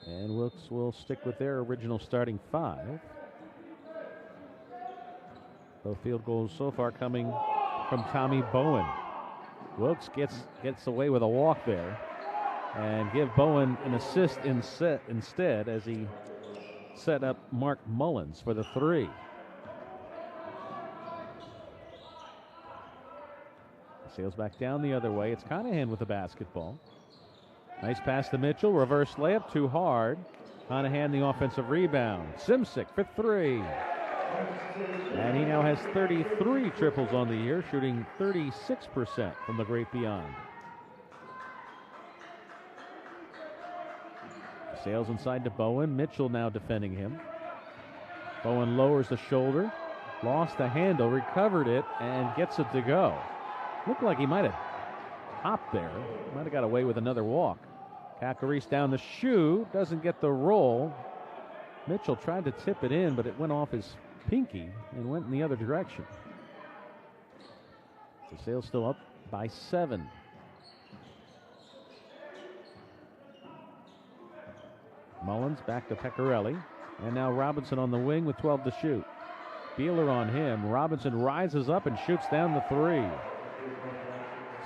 And Wilkes will stick with their original starting 5. Both field goals so far coming from Tommy Bowen. Wilkes gets away with a walk there and give Bowen an assist instead as he set up Mark Mullins for the 3. Sails back down the other way. It's Conahan with the basketball. Nice pass to Mitchell. Reverse layup, too hard. Conahan the offensive rebound. Simsick for 3. And he now has 33 triples on the year, shooting 36% from the great beyond. Sails inside to Bowen. Mitchell now defending him. Bowen lowers the shoulder. Lost the handle, recovered it, and gets it to go. Looked like he might have hopped there. Might have got away with another walk. Kakarese down the shoe. Doesn't get the roll. Mitchell tried to tip it in, but it went off his pinky and went in the other direction. The Sails still up by 7. Mullins back to Pecorelli. And now Robinson on the wing with 12 to shoot. Beeler on him. Robinson rises up and shoots down the 3.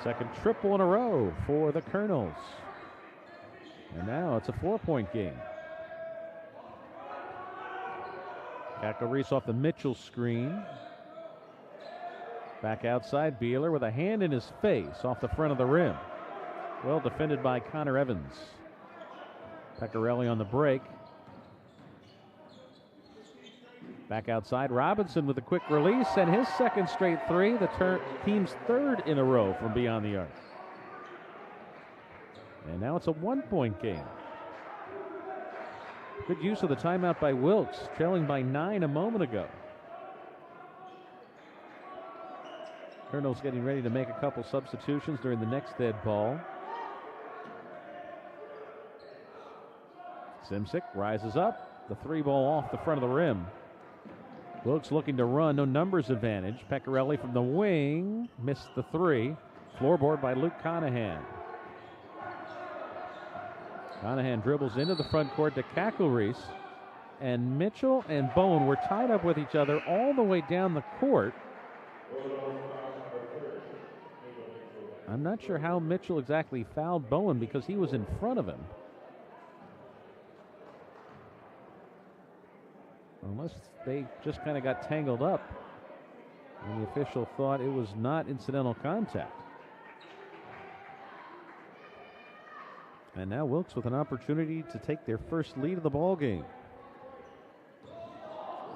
Second triple in a row for the Colonels. And now it's a 4-point game. Kakarese off the Mitchell screen. Back outside, Beeler with a hand in his face off the front of the rim. Well defended by Connor Evans. Pecorelli on the break. Back outside, Robinson with a quick release and his second straight 3, the team's 3rd in a row from beyond the arc. And now it's a 1-point game. Good use of the timeout by Wilkes, trailing by 9 a moment ago. Colonel's getting ready to make a couple substitutions during the next dead ball. Simsick rises up, the 3 ball off the front of the rim. Wilkes looking to run, no numbers advantage. Pecorelli from the wing, missed the 3. Floorboard by Luke Conahan. Conahan dribbles into the front court to Kakarese. And Mitchell and Bowen were tied up with each other all the way down the court. I'm not sure how Mitchell exactly fouled Bowen because he was in front of him. Unless they just kind of got tangled up and the official thought it was not incidental contact. And now Wilkes with an opportunity to take their first lead of the ball game.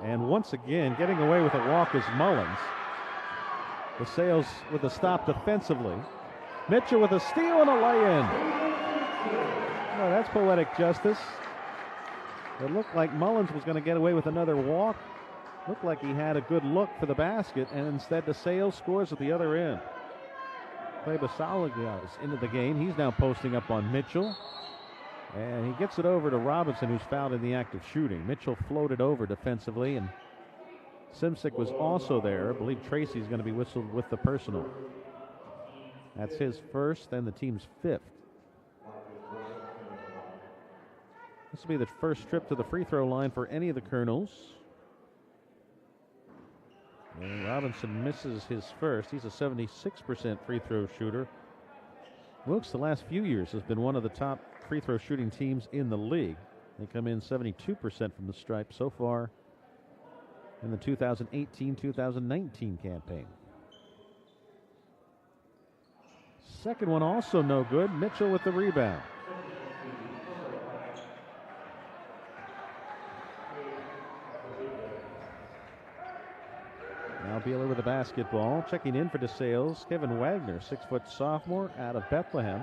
And once again, getting away with a walk is Mullins. The Sails with a stop defensively. Mitchell with a steal and a lay-in. Oh, that's poetic justice. It looked like Mullins was going to get away with another walk. Looked like he had a good look for the basket, and instead DeSales scores at the other end. Clay Basaligas is into the game. He's now posting up on Mitchell. And he gets it over to Robinson, who's fouled in the act of shooting. Mitchell floated over defensively, and Simsick was also there. I believe Tracy's going to be whistled with the personal. That's his first and the team's 5th. This will be the first trip to the free throw line for any of the Colonels. And Robinson misses his first. He's a 76% free throw shooter. Wilkes, the last few years, has been one of the top free throw shooting teams in the league. They come in 72% from the stripe so far in the 2018-2019 campaign. Second one also no good. Mitchell with the rebound. Now Beeler with the basketball. Checking in for DeSales, Kevin Wagner, 6-foot sophomore out of Bethlehem.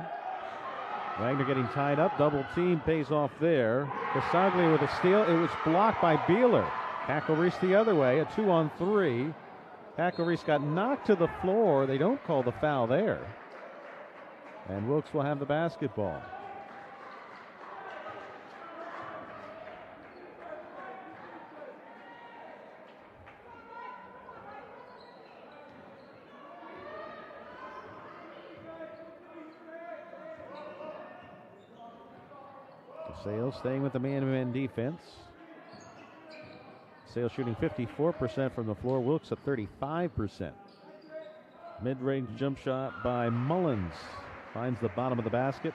Wagner getting tied up. Double team pays off there. Casaglia with a steal. It was blocked by Beeler. Kakarese the other way, a 2-on-3. Kakarese got knocked to the floor. They don't call the foul there. And Wilkes will have the basketball. DeSales staying with the man-to-man defense. DeSales shooting 54% from the floor. Wilkes at 35%. Mid-range jump shot by Mullins. Finds the bottom of the basket.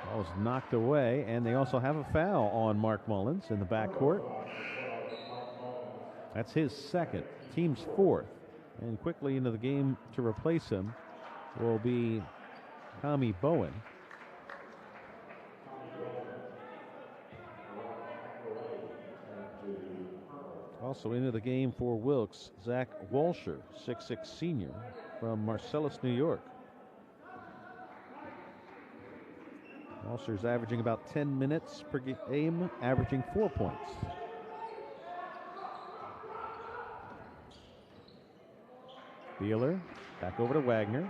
Ball's knocked away, and they also have a foul on Mark Mullins in the backcourt. That's his second, team's fourth. And quickly into the game to replace him will be Tommy Bowen. Also into the game for Wilkes, Zach Walsher, 6'6" senior from Marcellus, New York. Walsher's averaging about 10 minutes per game, averaging 4 points. Beeler back over to Wagner.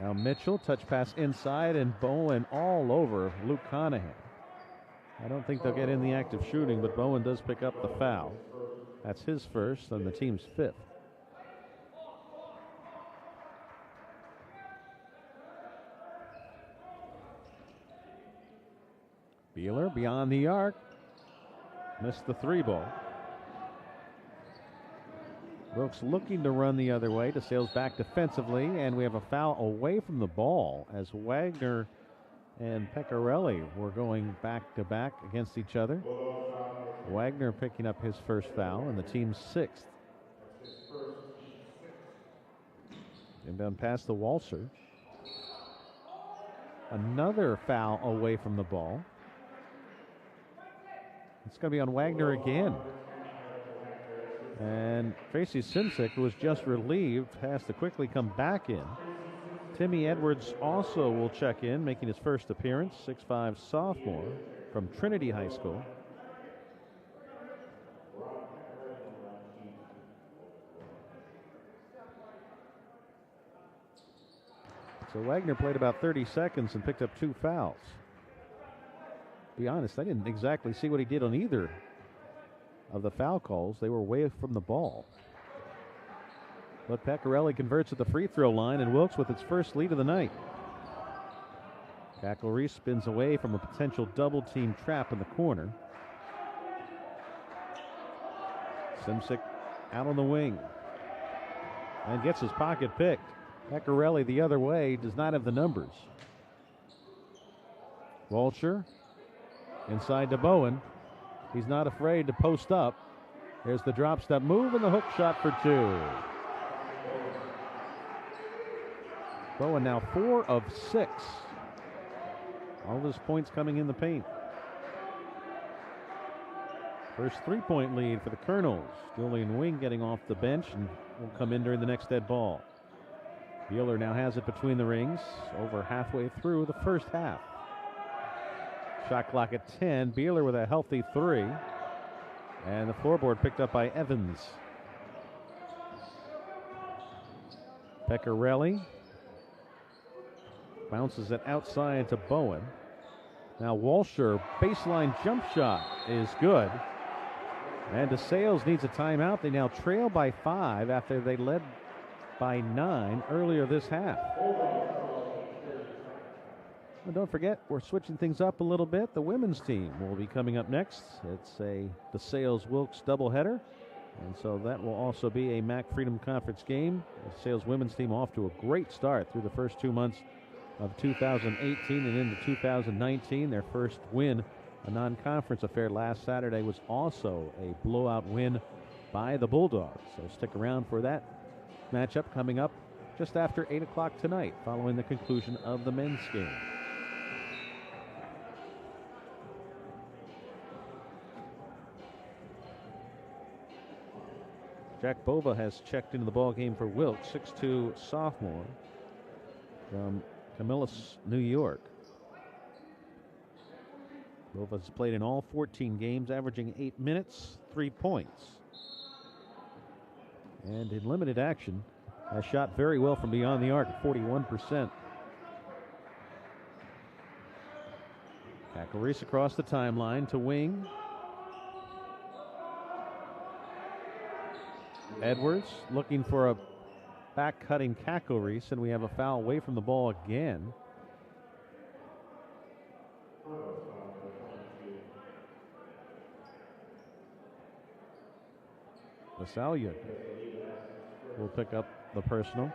Now Mitchell, touch pass inside, and Bowen all over Luke Conahan. I don't think they'll get in the act of shooting, but Bowen does pick up the foul. That's his first and the team's fifth. Beeler beyond the arc. Missed the three ball. Wilkes looking to run the other way. DeSales back defensively, and we have a foul away from the ball as Wagner and Pecorelli were going back to back against each other. Wagner picking up his first foul and the team's sixth. Inbound pass to Walser. Another foul away from the ball. It's going to be on Wagner again. And Tracy Simsick, who was just relieved, has to quickly come back in. Timmy Edwards also will check in, making his first appearance, 6'5" sophomore from Trinity High School. So Wagner played about 30 seconds and picked up 2 fouls. To be honest, I didn't exactly see what he did on either of the foul calls. They were away from the ball. But Pecorelli converts at the free throw line, and Wilkes with its first lead of the night. Cackley spins away from a potential double team trap in the corner. Simsick out on the wing and gets his pocket picked. Pecorelli the other way does not have the numbers. Walsher inside to Bowen. He's not afraid to post up. There's the drop step move and the hook shot for 2. Bowen now 4 of 6. All of his points coming in the paint. First 3-point lead for the Colonels. Julian Wing getting off the bench and will come in during the next dead ball. Beeler now has it between the rings, over halfway through the first half. Shot clock at 10. Beeler with a healthy 3. And the floorboard picked up by Evans. Pecorelli bounces it outside to Bowen. Now Walsher, baseline jump shot is good. And DeSales needs a timeout. They now trail by 5 after they led by 9 earlier this half. And don't forget, we're switching things up a little bit. The women's team will be coming up next. It's a DeSales-Wilkes doubleheader. And so that will also be a MAC Freedom Conference game. The DeSales women's team off to a great start through the first 2 months of 2018 and into 2019. Their first win, a non-conference affair last Saturday, was also a blowout win by the Bulldogs. So stick around for that matchup coming up just after 8 o'clock tonight, following the conclusion of the men's game. Jack Bova has checked into the ball game for Wilkes, 6'2" sophomore from Camillus, New York. Bova's played in all 14 games, averaging 8 minutes, 3 points. And in limited action, has shot very well from beyond the arc at 41%. Cackley across the timeline to Wing. Edwards looking for a back cutting Cackle-Reese, and we have a foul away from the ball again. Vasalia will pick up the personal.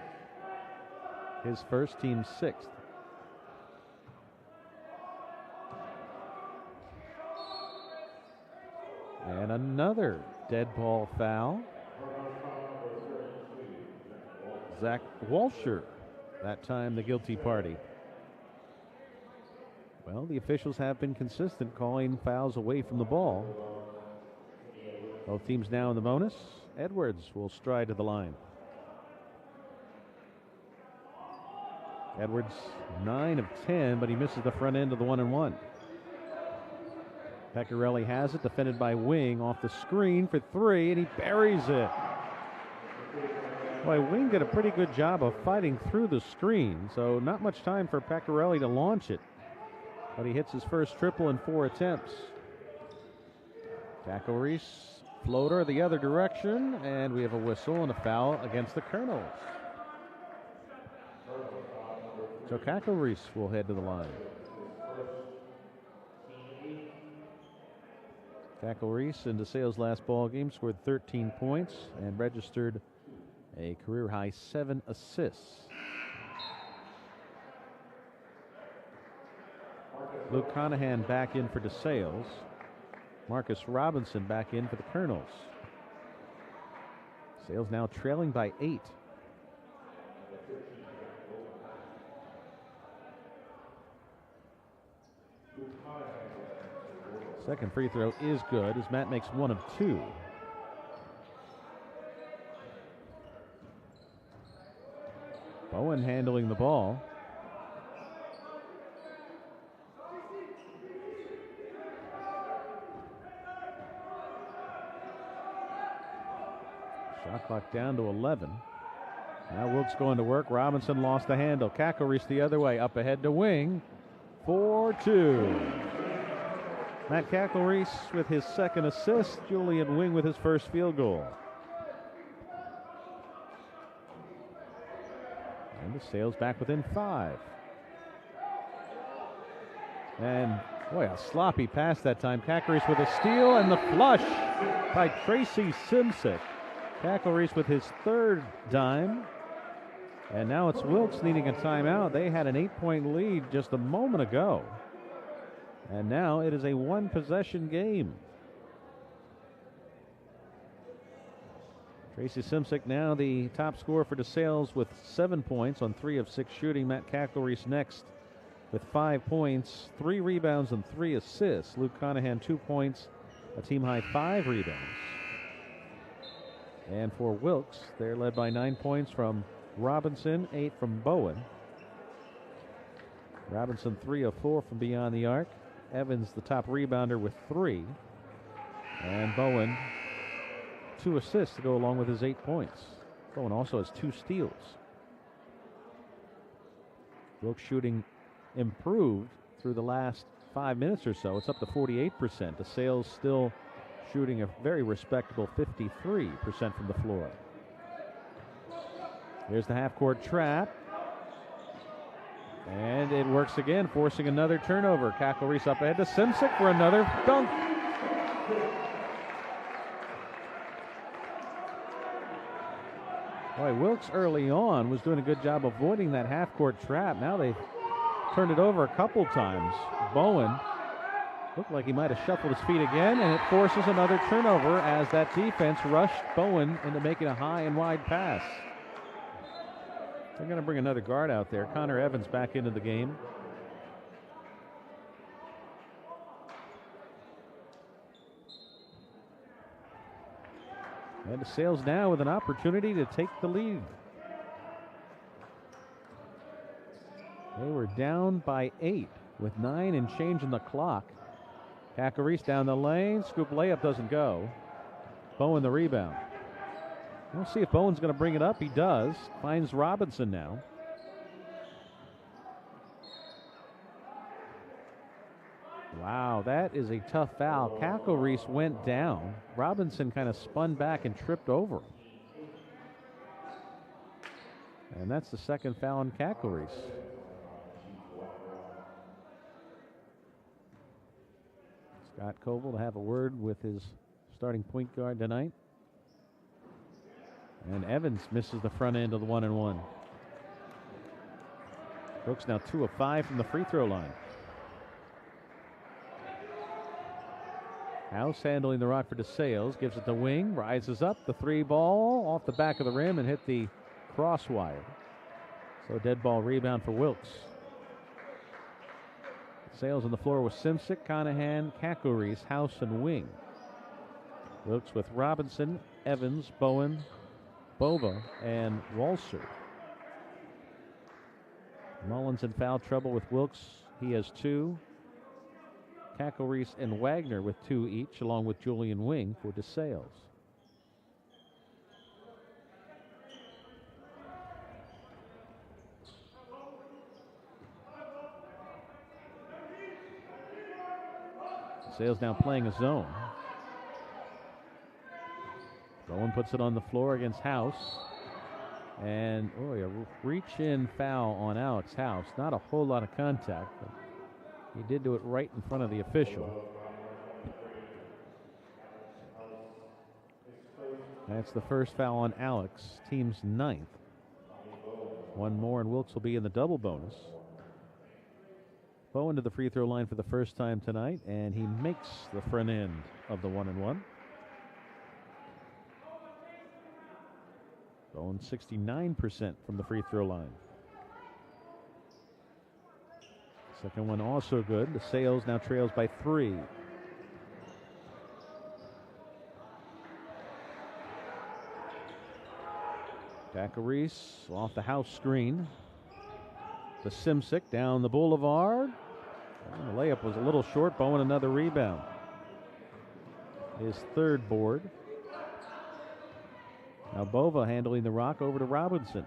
His first, team sixth. And another dead ball foul. Zach Walsher, that time the guilty party. Well, the officials have been consistent calling fouls away from the ball. Both teams now in the bonus. Edwards will stride to the line. Edwards 9 of 10, but he misses the front end of the 1-and-1. Pecorelli has it, defended by Wing, off the screen for three, and he buries it. Boy, Wing did a pretty good job of fighting through the screen, so not much time for Pecorelli to launch it. But he hits his first triple in 4 attempts. Cackle-Reese, floater the other direction, and we have a whistle and a foul against the Colonels. So Cackle-Reese will head to the line. Cackle-Reese in DeSales' last ball game scored 13 points and registered a career-high 7 assists. Luke Conahan back in for DeSales. Marcus Robinson back in for the Colonels. DeSales now trailing by 8. Second free throw is good as Matt makes 1 of 2. Bowen handling the ball. Shot clock down to 11. Now Wilkes going to work. Robinson lost the handle. Cackle-Reese the other way. Up ahead to Wing. 4-2. Matt Cackle-Reese with his second assist. Julian Wing with his first field goal. And DeSales back within 5. And boy, a sloppy pass that time. Cackle-Reese with a steal and the flush by Tracy Simsick. Cackle-Reese with his third dime. And now it's Wilkes needing a timeout. They had an 8-point lead just a moment ago. And now it is a 1-possession game. Tracy Simsick now the top scorer for DeSales with 7 points on 3 of 6 shooting. Matt Cackle-Reese next with 5 points, 3 rebounds, and 3 assists. Luke Conahan 2 points, a team-high 5 rebounds. And for Wilkes, they're led by 9 points from Robinson, 8 from Bowen. Robinson 3 of 4 from beyond the arc. Evans the top rebounder with 3. And Bowen 2 assists to go along with his 8 points. Bowen also has 2 steals. Wilkes shooting improved through the last 5 minutes or so. It's up to 48%. DeSales still shooting a very respectable 53% from the floor. Here's the half-court trap. And it works again, forcing another turnover. Cackle-Reese up ahead to Simsick for another dunk. Boy, Wilkes early on was doing a good job avoiding that half-court trap. Now they've turned it over a couple times. Bowen looked like he might have shuffled his feet again, and it forces another turnover as that defense rushed Bowen into making a high and wide pass. They're going to bring another guard out there. Connor Evans back into the game. And DeSales now with an opportunity to take the lead. They were down by 8 with 9 and change in the clock. Cackle-Reese down the lane. Scoop layup doesn't go. Bowen the rebound. We'll see if Bowen's going to bring it up. He does. Finds Robinson now. Wow, that is a tough foul. Cackle-Reese went down. Robinson kind of spun back and tripped over him. And that's the second foul on Cackleries. Scott Koval to have a word with his starting point guard tonight. And Evans misses the front end of the 1-and-1. Brooks now 2 of 5 from the free throw line. House handling the rock for DeSales, gives it to Wing, rises up, the 3 ball off the back of the rim and hit the crosswire. So dead ball rebound for Wilkes. DeSales on the floor with Simsick, Conahan, Cackleries, House, and Wing. Wilkes with Robinson, Evans, Bowen, Bova, and Walser. Mullins in foul trouble with Wilkes. He has 2. Cackleries and Wagner with 2 each, along with Julian Wing for DeSales. DeSales now playing a zone. Bowen puts it on the floor against House. And a reach-in foul on Alex House. Not a whole lot of contact, but he did do it right in front of the official. That's the first foul on Alex, team's 9th. 1 more and Wilkes will be in the double bonus. Bowen to the free throw line for the first time tonight, and he makes the front end of the 1-and-1. Bowen 69% from the free throw line. Second one also good. DeSales now trails by 3. Cackleries off the House screen. To Simsick down the boulevard. And the layup was a little short. Bowen another rebound. His 3rd board. Now Bova handling the rock over to Robinson.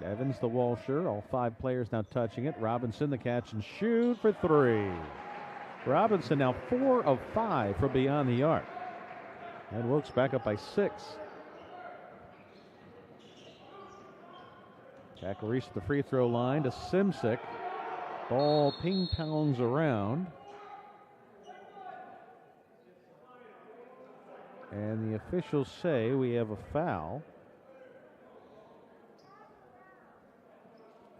Evans the Walsher. All 5 players now touching it. Robinson the catch and shoot for 3. Robinson now 4 of 5 from beyond the arc. And Wilkes back up by 6. Cackleries at the free throw line to Simsick. Ball ping-pongs around. And the officials say we have a foul.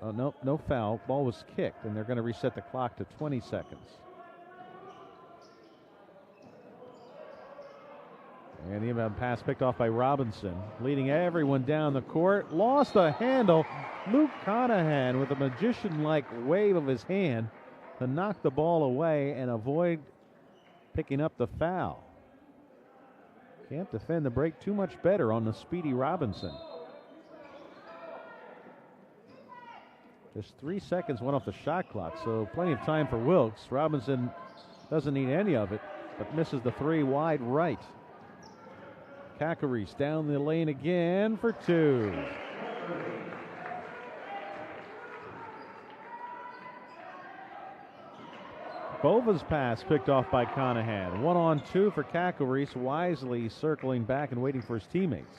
Oh, no foul. Ball was kicked, and they're going to reset the clock to 20 seconds. And the inbound pass picked off by Robinson, leading everyone down the court. Lost the handle. Luke Conahan with a magician-like wave of his hand to knock the ball away and avoid picking up the foul. Can't defend the break too much better on the speedy Robinson. Just 3 seconds went off the shot clock, so plenty of time for Wilkes. Robinson doesn't need any of it, but misses the 3 wide right. Cackleries down the lane again for 2. Bova's pass picked off by Conahan. 1-on-2 for Cackleries, wisely circling back and waiting for his teammates.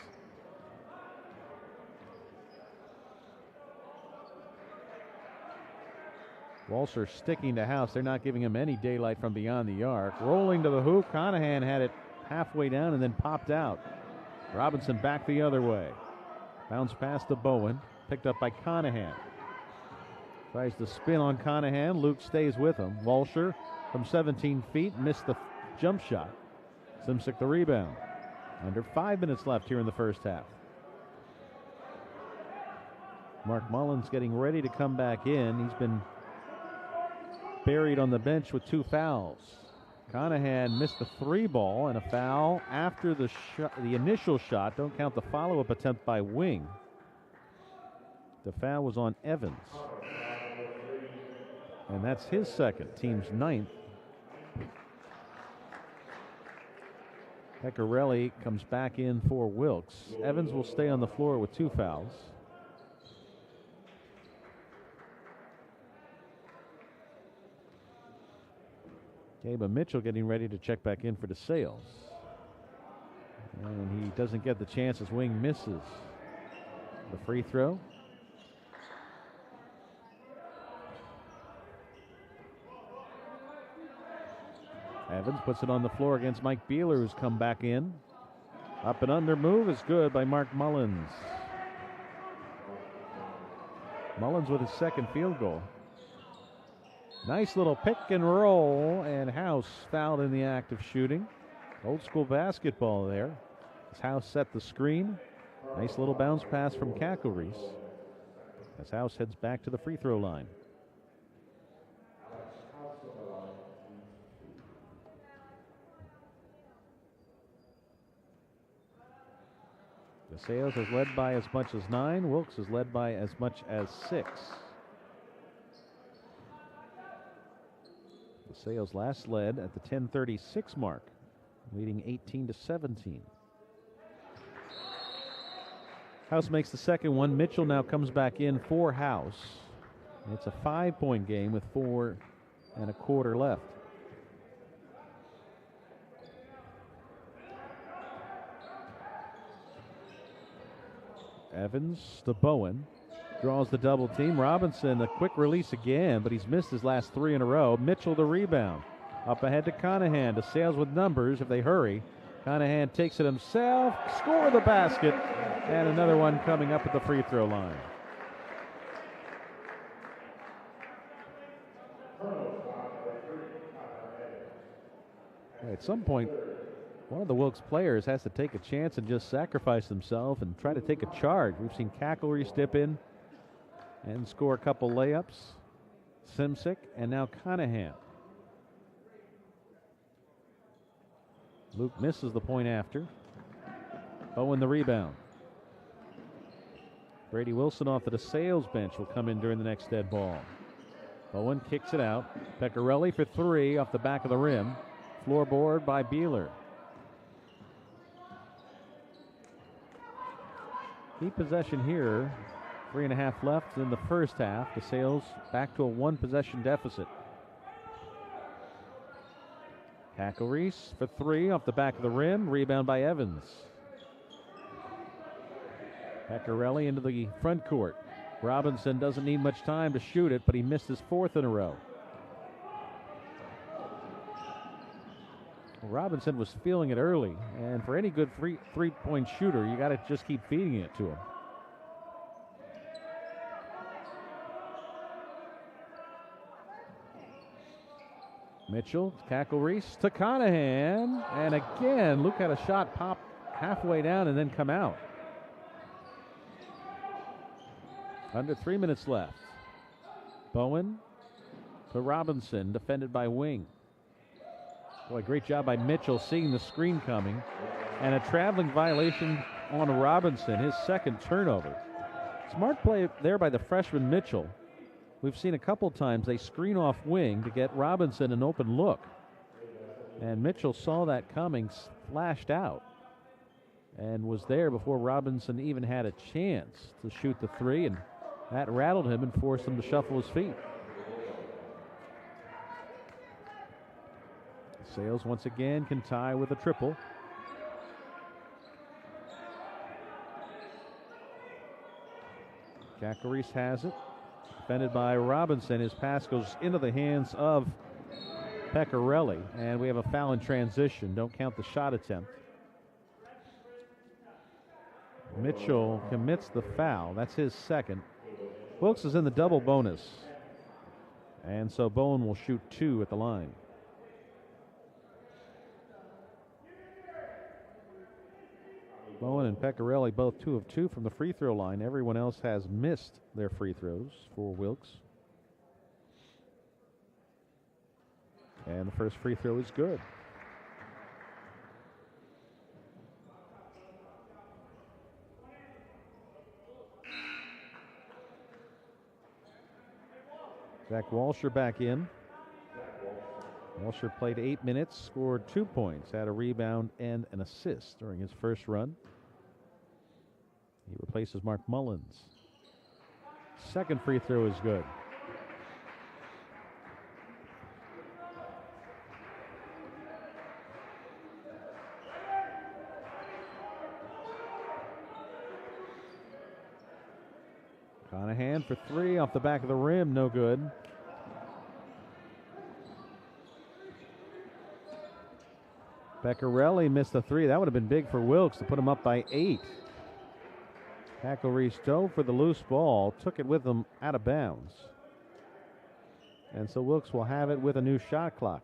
Walser sticking to House. They're not giving him any daylight from beyond the arc. Rolling to the hoop. Conahan had it halfway down and then popped out. Robinson back the other way. Bounce pass to Bowen. Picked up by Conahan. Tries to spin on Conahan. Luke stays with him. Walsher from 17 feet missed the jump shot. Simsick the rebound. Under 5 minutes left here in the first half. Mark Mullins getting ready to come back in. He's been buried on the bench with 2 fouls. Conahan missed the 3 ball and a foul after the initial shot. Don't count the follow-up attempt by Wing. The foul was on Evans. And that's his 2nd, team's 9th. Pecorelli comes back in for Wilkes. Evans will stay on the floor with 2 fouls. Gabe Mitchell getting ready to check back in for DeSales. And he doesn't get the chance as Wing misses the free throw. Evans puts it on the floor against Mike Beeler, who's come back in. Up and under move is good by Mark Mullins. Mullins with his second field goal. Nice little pick and roll, and House fouled in the act of shooting. Old school basketball there. As House set the screen. Nice little bounce pass from Cackle-Reese as House heads back to the free throw line. DeSales has led by as much as 9. Wilkes has led by as much as 6. DeSales last led at the 10:36 mark, leading 18-17. House makes the second one. Mitchell now comes back in for House. It's a 5-point game with 4 1/4 left. Evans to Bowen. Draws the double team. Robinson, a quick release again, but he's missed his last 3 in a row. Mitchell the rebound. Up ahead to Conahan. DeSales with numbers if they hurry. Conahan takes it himself. Score the basket. And another one coming up at the free throw line. At some point, one of the Wilkes players has to take a chance and just sacrifice himself and try to take a charge. We've seen Cackle-Reese dip in and score a couple layups. Simsick and now Conahan. Luke misses the point after. Bowen the rebound. Brady Wilson off the DeSales bench will come in during the next dead ball. Bowen kicks it out. Pecorelli for 3 off the back of the rim. Floorboard by Beeler. Keep possession here. 3.5 left in the first half. DeSales back to a 1-possession deficit. Cackle-Reese for 3 off the back of the rim. Rebound by Evans. Pecorelli into the front court. Robinson doesn't need much time to shoot it, but he missed his 4th in a row. Robinson was feeling it early, and for any good three-point shooter, you got to just keep feeding it to him. Mitchell, Cackle-Reese to Conahan, and again, Luke had a shot pop halfway down and then come out. Under 3 minutes left. Bowen to Robinson, defended by Wing. Boy, great job by Mitchell seeing the screen coming. And a traveling violation on Robinson, his second turnover. Smart play there by the freshman Mitchell. We've seen a couple times they screen off Wing to get Robinson an open look. And Mitchell saw that coming, flashed out, and was there before Robinson even had a chance to shoot the 3, and that rattled him and forced him to shuffle his feet. Sales once again can tie with a triple. Cackle-Reese has it. Defended by Robinson. His pass goes into the hands of Pecorelli. And we have a foul in transition. Don't count the shot attempt. Mitchell commits the foul. That's his second. Wilkes is in the double bonus. And so Bowen will shoot 2 at the line. Bowen and Pecorelli both 2 of 2 from the free throw line. Everyone else has missed their free throws for Wilkes. And the first free throw is good. Zach Walsher back in. Walsher played 8 minutes, scored 2 points, had a rebound and an assist during his first run. He replaces Mark Mullins. Second free throw is good. Conahan for three off the back of the rim, no good. Beccarelli missed a three. That would have been big for Wilkes to put him up by 8. McElreese dove for the loose ball, took it with him out of bounds. And so Wilkes will have it with a new shot clock.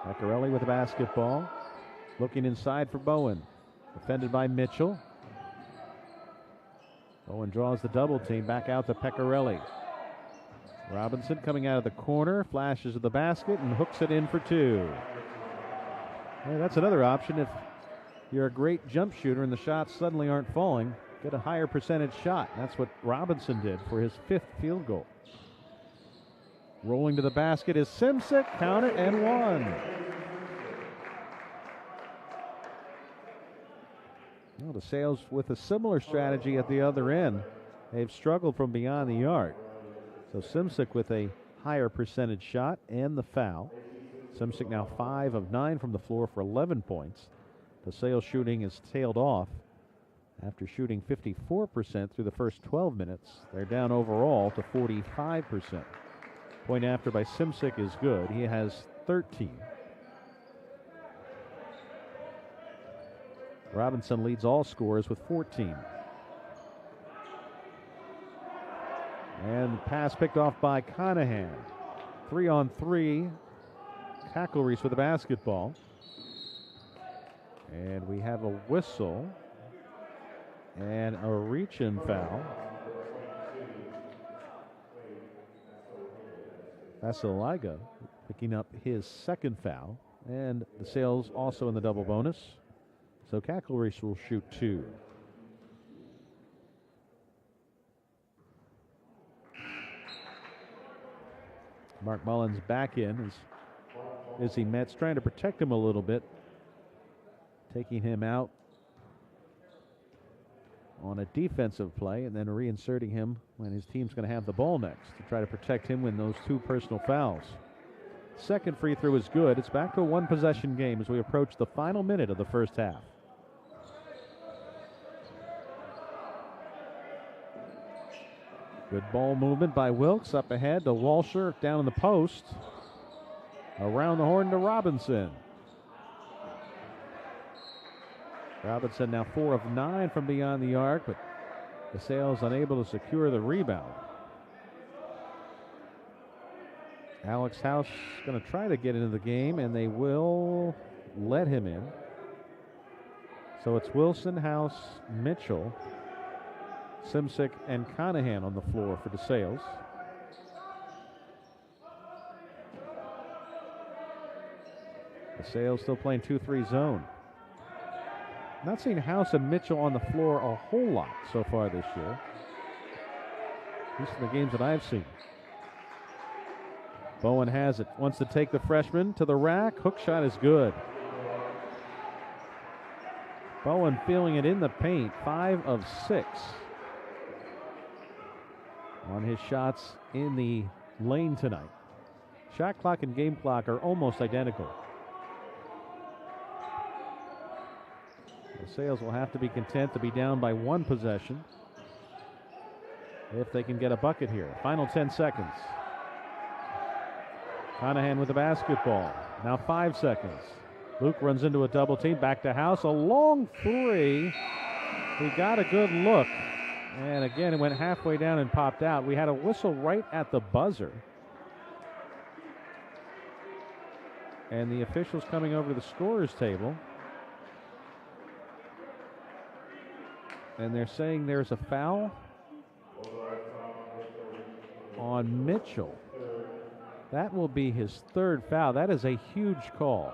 Beccarelli with the basketball. Looking inside for Bowen. Defended by Mitchell. Bowen draws the double team back out to Beccarelli. Robinson coming out of the corner, flashes to the basket and hooks it in for 2. Well, that's another option if you're a great jump shooter and the shots suddenly aren't falling. Get a higher percentage shot. That's what Robinson did for his 5th field goal. Rolling to the basket is Simsic. Count it and 1. Well, DeSales with a similar strategy at the other end. They've struggled from beyond the arc. So Simsic with a higher percentage shot and the foul. Simsic now 5 of 9 from the floor for 11 points. DeSales shooting is tailed off after shooting 54% through the first 12 minutes. They're down overall to 45%. Point after by Simsic is good. He has 13. Robinson leads all scorers with 14. And the pass picked off by Conahan. 3-on-3. Cackle-Reese with the basketball. And we have a whistle and a reach-in foul. Vasiliga picking up his 2nd foul. And DeSales also in the double bonus. So Cackle-Reese will shoot 2. Mark Mullins back in as Izzy Metz trying to protect him a little bit. Taking him out on a defensive play and then reinserting him when his team's going to have the ball next to try to protect him when those 2 personal fouls. Second free throw is good. It's back to a 1-possession game as we approach the final minute of the first half. Good ball movement by Wilkes. Up ahead to Walsher, down in the post. Around the horn to Robinson. Robinson now 4 of 9 from beyond the arc, but DeSales unable to secure the rebound. Alex House going to try to get into the game, and they will let him in. So it's Wilson, House, Mitchell, Simsic, and Conahan on the floor for DeSales. DeSales still playing 2-3 zone. Not seeing House and Mitchell on the floor a whole lot so far this year. At least in the games that I've seen. Bowen has it. Wants to take the freshman to the rack. Hook shot is good. Bowen feeling it in the paint. 5 of 6. On his shots in the lane tonight. Shot clock and game clock are almost identical. DeSales will have to be content to be down by 1 possession if they can get a bucket here. Final 10 seconds. Conahan with the basketball. Now 5 seconds. Luke runs into a double team. Back to House. A long 3. He got a good look. And again, it went halfway down and popped out. We had a whistle right at the buzzer. And the officials coming over to the scorer's table. And they're saying there's a foul on Mitchell. That will be his 3rd foul. That is a huge call.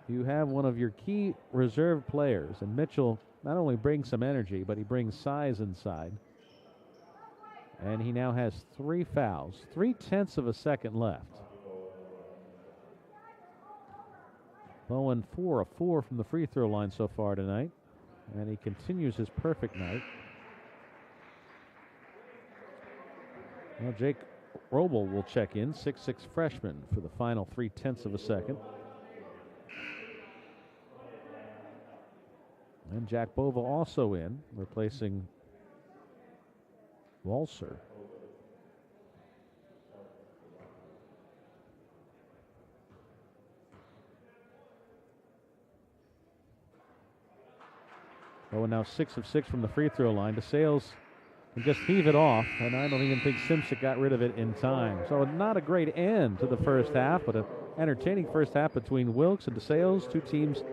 You have one of your key reserve players, and Mitchell not only brings some energy, but he brings size inside. And he now has 3 fouls, 0.3 of a second left. Bowen 4 of 4 from the free throw line so far tonight. And he continues his perfect night. Well, Jake Roble will check in, 6'6" freshman, for the final 0.3 of a second. And Jack Bova also in, replacing Walser. Bova now 6 of 6 from the free throw line. DeSales can just heave it off, and I don't even think Simpson got rid of it in time. So not a great end to the first half, but an entertaining first half between Wilkes and DeSales. Two teams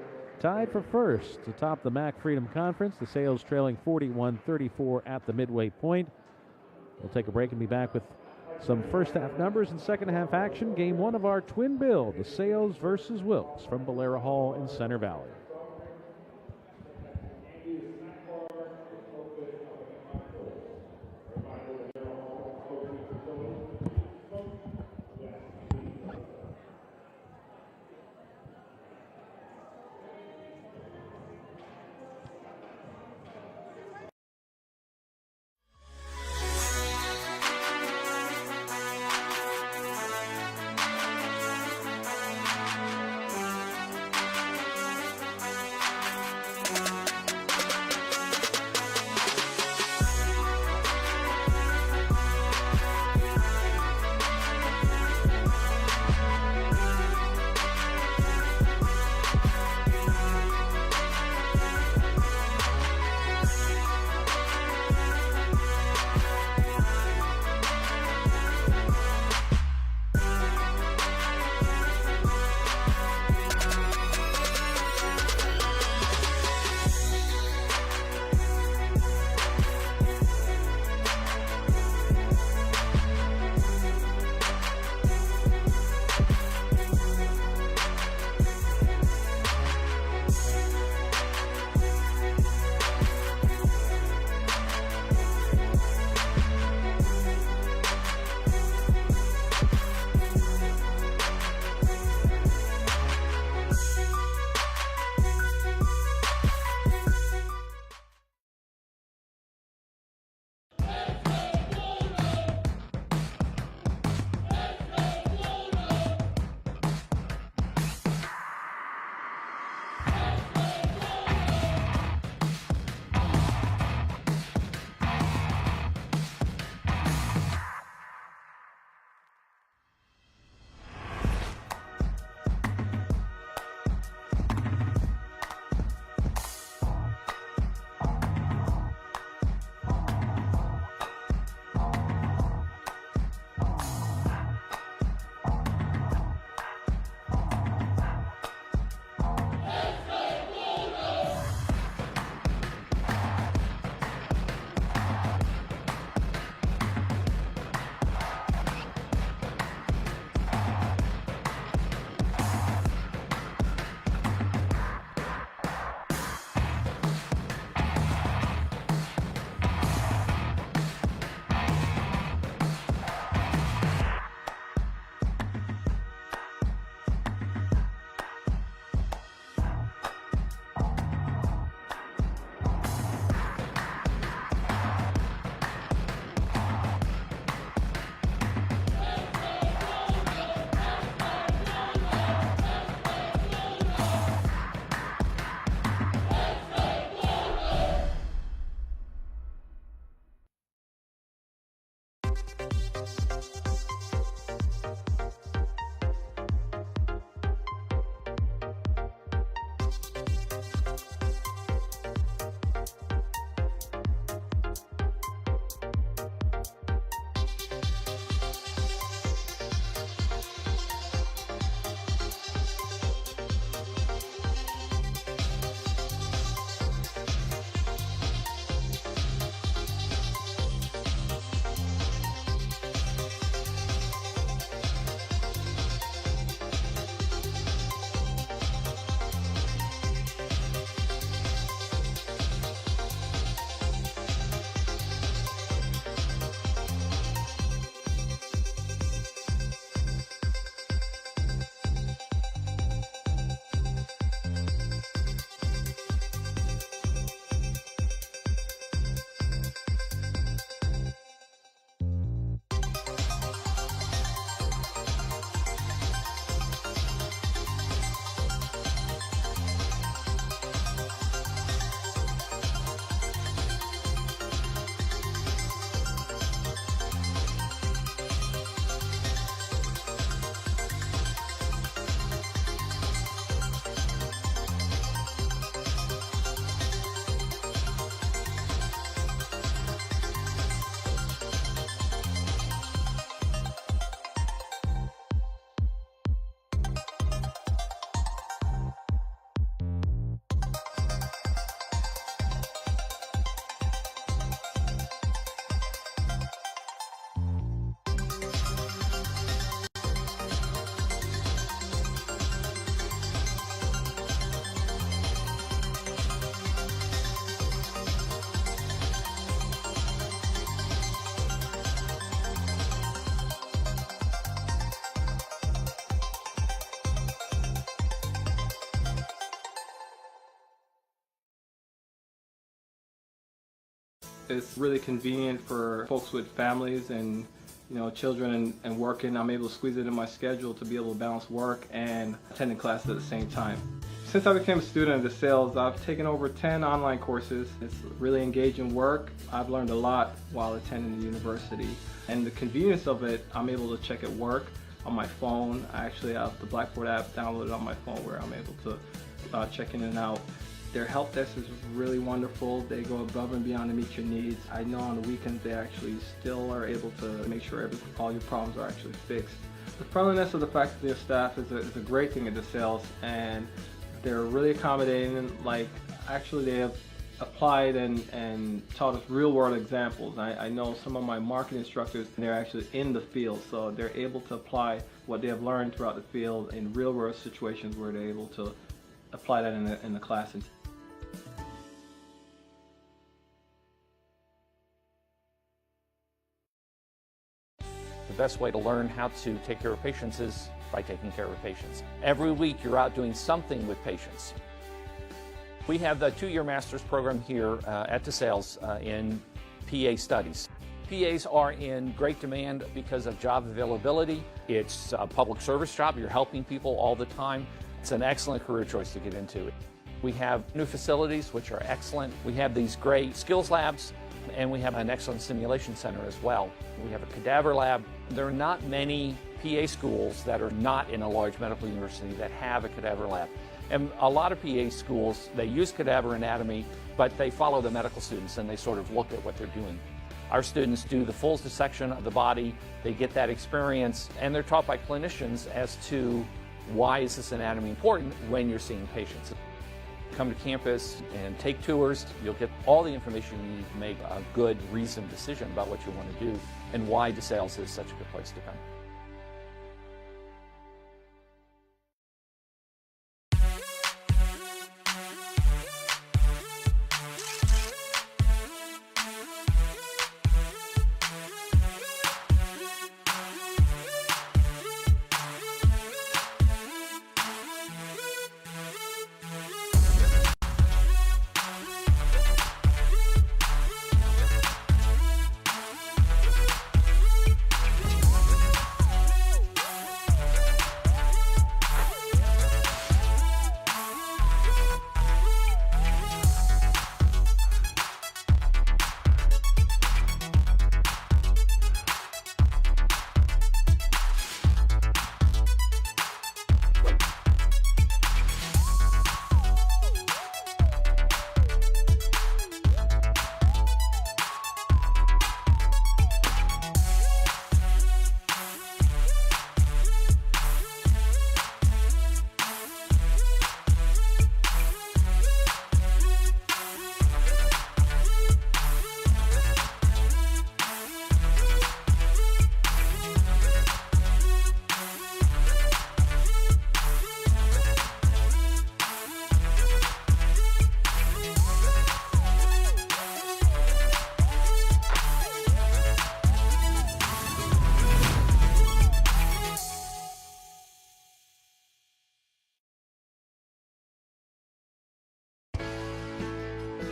tied for first to top the MAC Freedom Conference. DeSales trailing 41-34 at the midway point. We'll take a break and be back with some first half numbers and second half action. Game one of our twin bill, DeSales versus Wilkes, from Valera Hall in Center Valley. It's really convenient for folks with families and children and working. I'm able to squeeze it in my schedule to be able to balance work and attending classes at the same time. Since I became a student at DeSales, I've taken over 10 online courses. It's really engaging work. I've learned a lot while attending the university. And the convenience of it, I'm able to check at work on my phone. I actually have the Blackboard app downloaded on my phone where I'm able to check in and out. Their help desk is really wonderful. They go above and beyond to meet your needs. I know on the weekends they actually still are able to make sure all your problems are actually fixed. The friendliness of the faculty and staff is a great thing at DeSales, and they're really accommodating. Like, actually they have applied and taught us real-world examples. I know some of my marketing instructors, they're actually in the field, so they're able to apply what they have learned throughout the field in real-world situations where they're able to apply that in the class. The best way to learn how to take care of patients is by taking care of patients. Every week you're out doing something with patients. We have the 2-year master's program here at DeSales in PA studies. PAs are in great demand because of job availability. It's a public service job. You're helping people all the time. It's an excellent career choice to get into. We have new facilities which are excellent. We have these great skills labs, and we have an excellent simulation center as well. We have a cadaver lab. There are not many PA schools that are not in a large medical university that have a cadaver lab. And a lot of PA schools, they use cadaver anatomy, but they follow the medical students and they sort of look at what they're doing. Our students do the full dissection of the body, they get that experience, and they're taught by clinicians as to why is this anatomy important when you're seeing patients. Come to campus and take tours. You'll get all the information you need to make a good, reasoned decision about what you want to do and why DeSales is such a good place to come.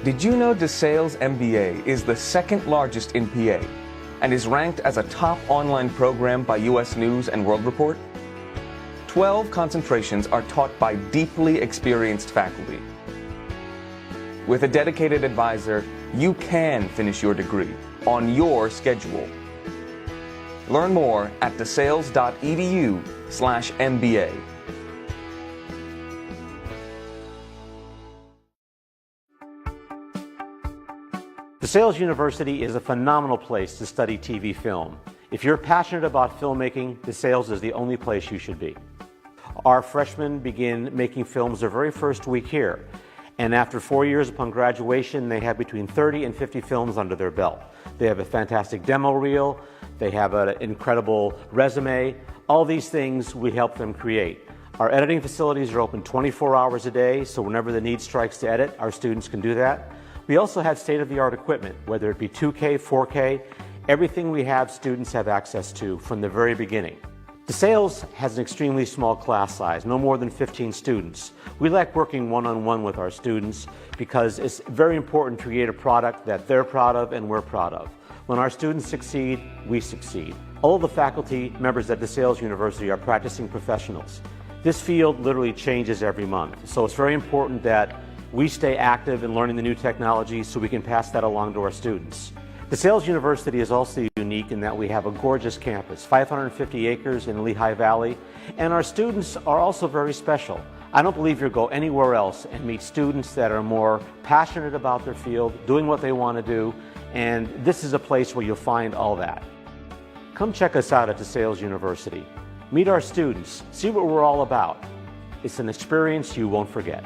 Did you know DeSales MBA is the second largest in PA and is ranked as a top online program by US News and World Report? 12 concentrations are taught by deeply experienced faculty. With a dedicated advisor, you can finish your degree on your schedule. Learn more at desales.edu/MBA. DeSales University is a phenomenal place to study TV film. If you're passionate about filmmaking, DeSales is the only place you should be. Our freshmen begin making films their very first week here, and after 4 years upon graduation, they have between 30 and 50 films under their belt. They have a fantastic demo reel, they have an incredible resume. All these things we help them create. Our editing facilities are open 24 hours a day, so whenever the need strikes to edit, our students can do that. We also have state-of-the-art equipment, whether it be 2K, 4K, everything we have, students have access to from the very beginning. DeSales has an extremely small class size, no more than 15 students. We like working one-on-one with our students because it's very important to create a product that they're proud of and we're proud of. When our students succeed, we succeed. All of the faculty members at DeSales University are practicing professionals. This field literally changes every month, so it's very important that we stay active in learning the new technology so we can pass that along to our students. DeSales University is also unique in that we have a gorgeous campus, 550 acres in Lehigh Valley, and our students are also very special. I don't believe you'll go anywhere else and meet students that are more passionate about their field, doing what they want to do, and this is a place where you'll find all that. Come check us out at DeSales University. Meet our students, see what we're all about. It's an experience you won't forget.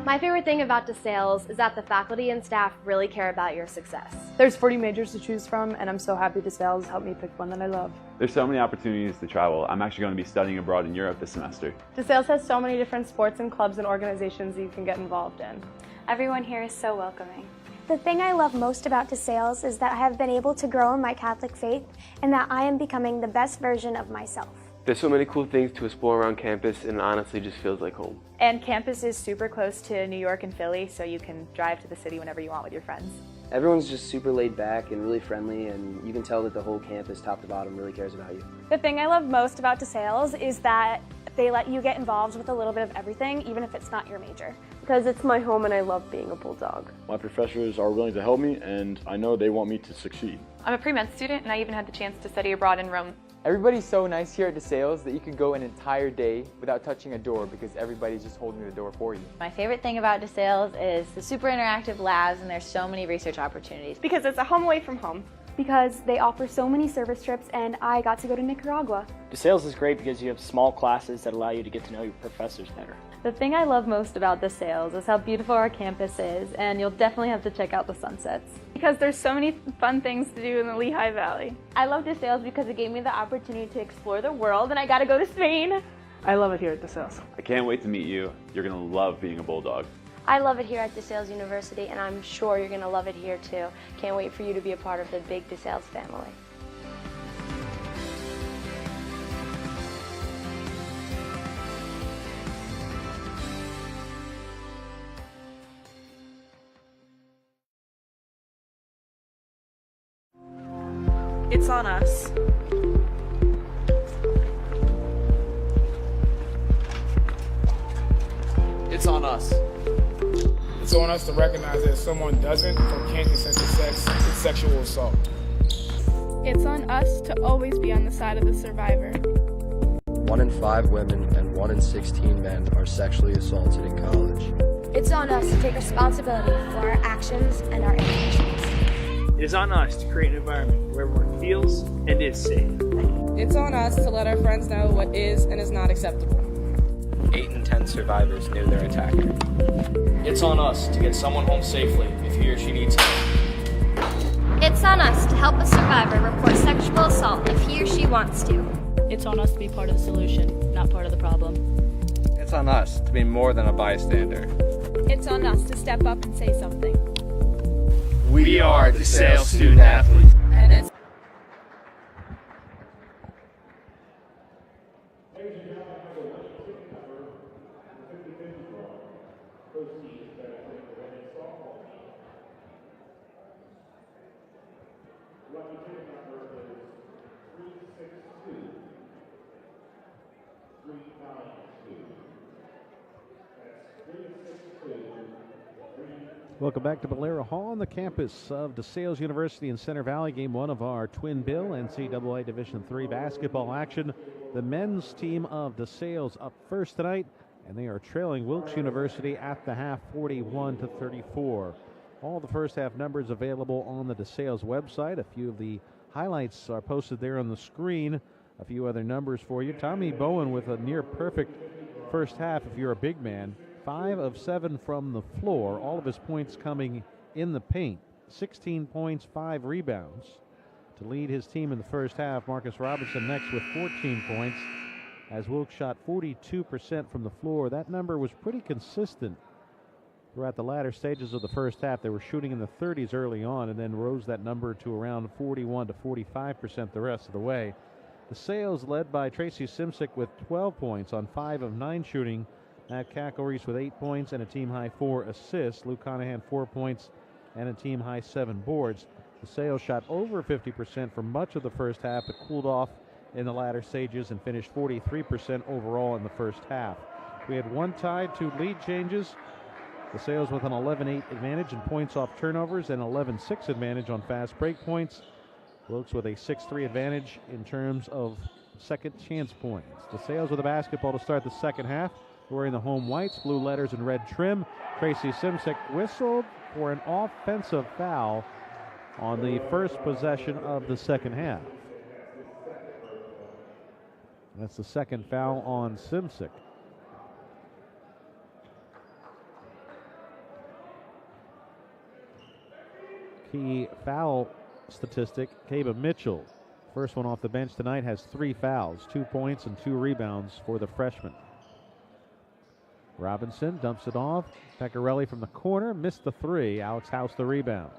My favorite thing about DeSales is that the faculty and staff really care about your success. There's 40 majors to choose from, and I'm so happy DeSales helped me pick one that I love. There's so many opportunities to travel. I'm actually going to be studying abroad in Europe this semester. DeSales has so many different sports and clubs and organizations that you can get involved in. Everyone here is so welcoming. The thing I love most about DeSales is that I have been able to grow in my Catholic faith and that I am becoming the best version of myself. There's so many cool things to explore around campus, and it honestly just feels like home. And campus is super close to New York and Philly, so you can drive to the city whenever you want with your friends. Everyone's just super laid back and really friendly, and you can tell that the whole campus, top to bottom, really cares about you. The thing I love most about DeSales is that they let you get involved with a little bit of everything, even if it's not your major. Because it's my home and I love being a Bulldog. My professors are willing to help me, and I know they want me to succeed. I'm a pre-med student, and I even had the chance to study abroad in Rome. Everybody's so nice here at DeSales that you could go an entire day without touching a door because everybody's just holding the door for you. My favorite thing about DeSales is the super interactive labs, and there's so many research opportunities. Because it's a home away from home. Because they offer so many service trips, and I got to go to Nicaragua. DeSales is great because you have small classes that allow you to get to know your professors better. The thing I love most about DeSales is how beautiful our campus is, and you'll definitely have to check out the sunsets. Because there's so many fun things to do in the Lehigh Valley. I love DeSales because it gave me the opportunity to explore the world, and I got to go to Spain. I love it here at DeSales. I can't wait to meet you. You're going to love being a Bulldog. I love it here at DeSales University, and I'm sure you're going to love it here too. Can't wait for you to be a part of the big DeSales family. It's on us. It's on us. It's on us to recognize that if someone doesn't or can't consent to sex, it's sexual assault. It's on us to always be on the side of the survivor. 1 in 5 women and 1 in 16 men are sexually assaulted in college. It's on us to take responsibility for our actions and our intentions. It is on us to create an environment where everyone feels and is safe. It's on us to let our friends know what is and is not acceptable. 8 in 10 survivors knew their attacker. It's on us to get someone home safely if he or she needs help. It's on us to help a survivor report sexual assault if he or she wants to. It's on us to be part of the solution, not part of the problem. It's on us to be more than a bystander. It's on us to step up and say something. We are DeSales student athletes. And it's Welcome back to Valera Hall on the campus of DeSales University in Center Valley. Game 1 of our Twin Bill NCAA Division III basketball action. The men's team of DeSales up first tonight, and they are trailing Wilkes University at the half 41-34. All the first half numbers available on the DeSales website. A few of the highlights are posted there on the screen. A few other numbers for you. Tommy Bowen with a near perfect first half if you're a big man. 5 of 7 from the floor, all of his points coming in the paint. 16 points, 5 rebounds. to lead his team in the first half. Marcus Robinson next with 14 points, as Wilkes shot 42% from the floor. That number was pretty consistent throughout the latter stages of the first half. They were shooting in the 30s early on and then rose that number to around 41 to 45% the rest of the way. DeSales led by Tracy Simsick with 12 points on 5 of 9 shooting. Matt Cackle-Reese with 8 points and a team-high 4 assists. Luke Conahan 4 points and a team-high 7 boards. DeSales shot over 50% for much of the first half, but cooled off in the latter stages and finished 43% overall in the first half. We had one tied, 2 lead changes. DeSales with an 11-8 advantage in points off turnovers and 11-6 advantage on fast break points. Wilkes with a 6-3 advantage in terms of second chance points. DeSales with a basketball to start the second half, wearing the home whites, blue letters and red trim. Tracy Simsick whistled for an offensive foul on the first possession of the second half. That's the second foul on Simsick. Key foul statistic, Kaba Mitchell, first one off the bench tonight, has 3 fouls, 2 points and 2 rebounds for the freshman. Robinson dumps it off. Pecorelli from the corner, missed the 3. Alex House the rebound.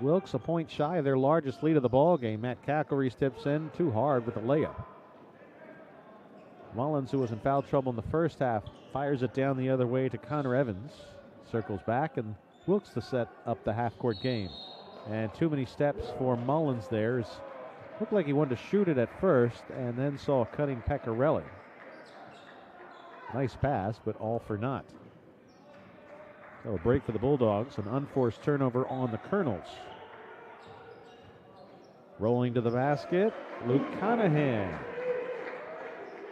Wilkes a point shy of their largest lead of the ball game. Matt Cackle-Reese tips in too hard with a layup. Mullins, who was in foul trouble in the first half, fires it down the other way to Connor Evans. Circles back, and Wilkes to set up the half-court game. And too many steps for Mullins there. Looked like he wanted to shoot it at first and then saw cutting Pecorelli. Nice pass, but all for naught. So a break for the Bulldogs, an unforced turnover on the Colonels. Rolling to the basket, Luke Conahan.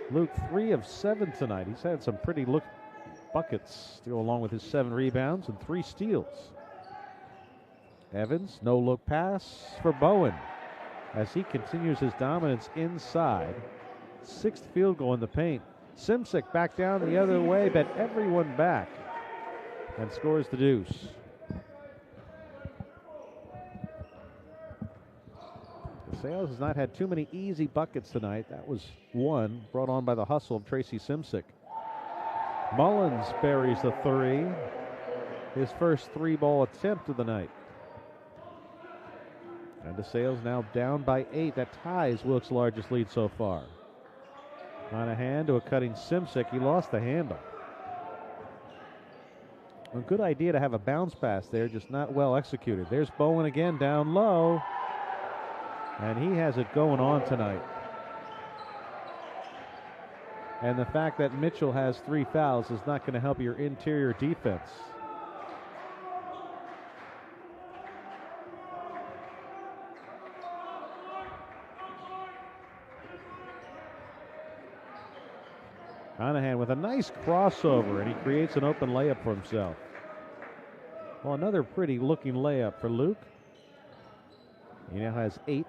Luke 3 of 7 tonight. He's had some pretty buckets to go along with his 7 rebounds and 3 steals. Evans, no look pass for Bowen as he continues his dominance inside. 6th field goal in the paint. Simsick back down the other way, bet everyone back and scores the deuce. DeSales has not had too many easy buckets tonight. That was one brought on by the hustle of Tracy Simsick. Mullins buries the 3. His first 3-ball attempt of the night. And DeSales now down by 8. That ties Wilkes' largest lead so far. Conahan to a cutting Simsick. He lost the handle. A good idea to have a bounce pass there, just not well executed. There's Bowen again down low. And he has it going on tonight. And the fact that Mitchell has 3 fouls is not going to help your interior defense. Conahan with a nice crossover, and he creates an open layup for himself. Well, another pretty looking layup for Luke. He now has 8.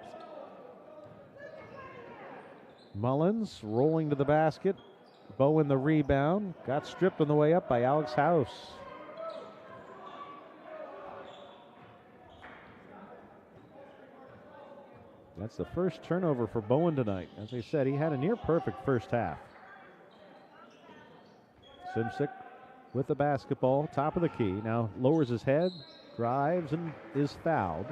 Mullins rolling to the basket. Bowen the rebound. Got stripped on the way up by Alex House. That's the first turnover for Bowen tonight. As I said, he had a near perfect first half. Simsick with the basketball, top of the key. Now lowers his head, drives, and is fouled.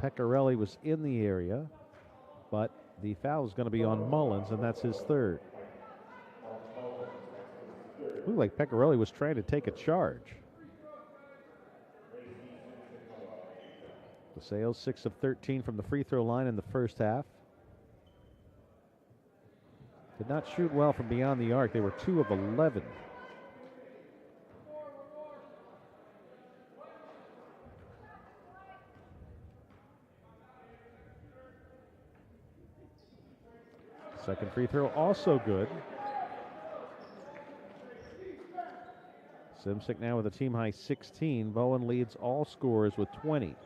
Pecorelli was in the area, but the foul is going to be on Mullins, and that's his 3rd. Looked like Pecorelli was trying to take a charge. DeSales 6 of 13 from the free throw line in the first half. Did not shoot well from beyond the arc. They were 2 of 11. Second free throw also good. Simsick now with a team high 16. Bowen leads all scorers with 20.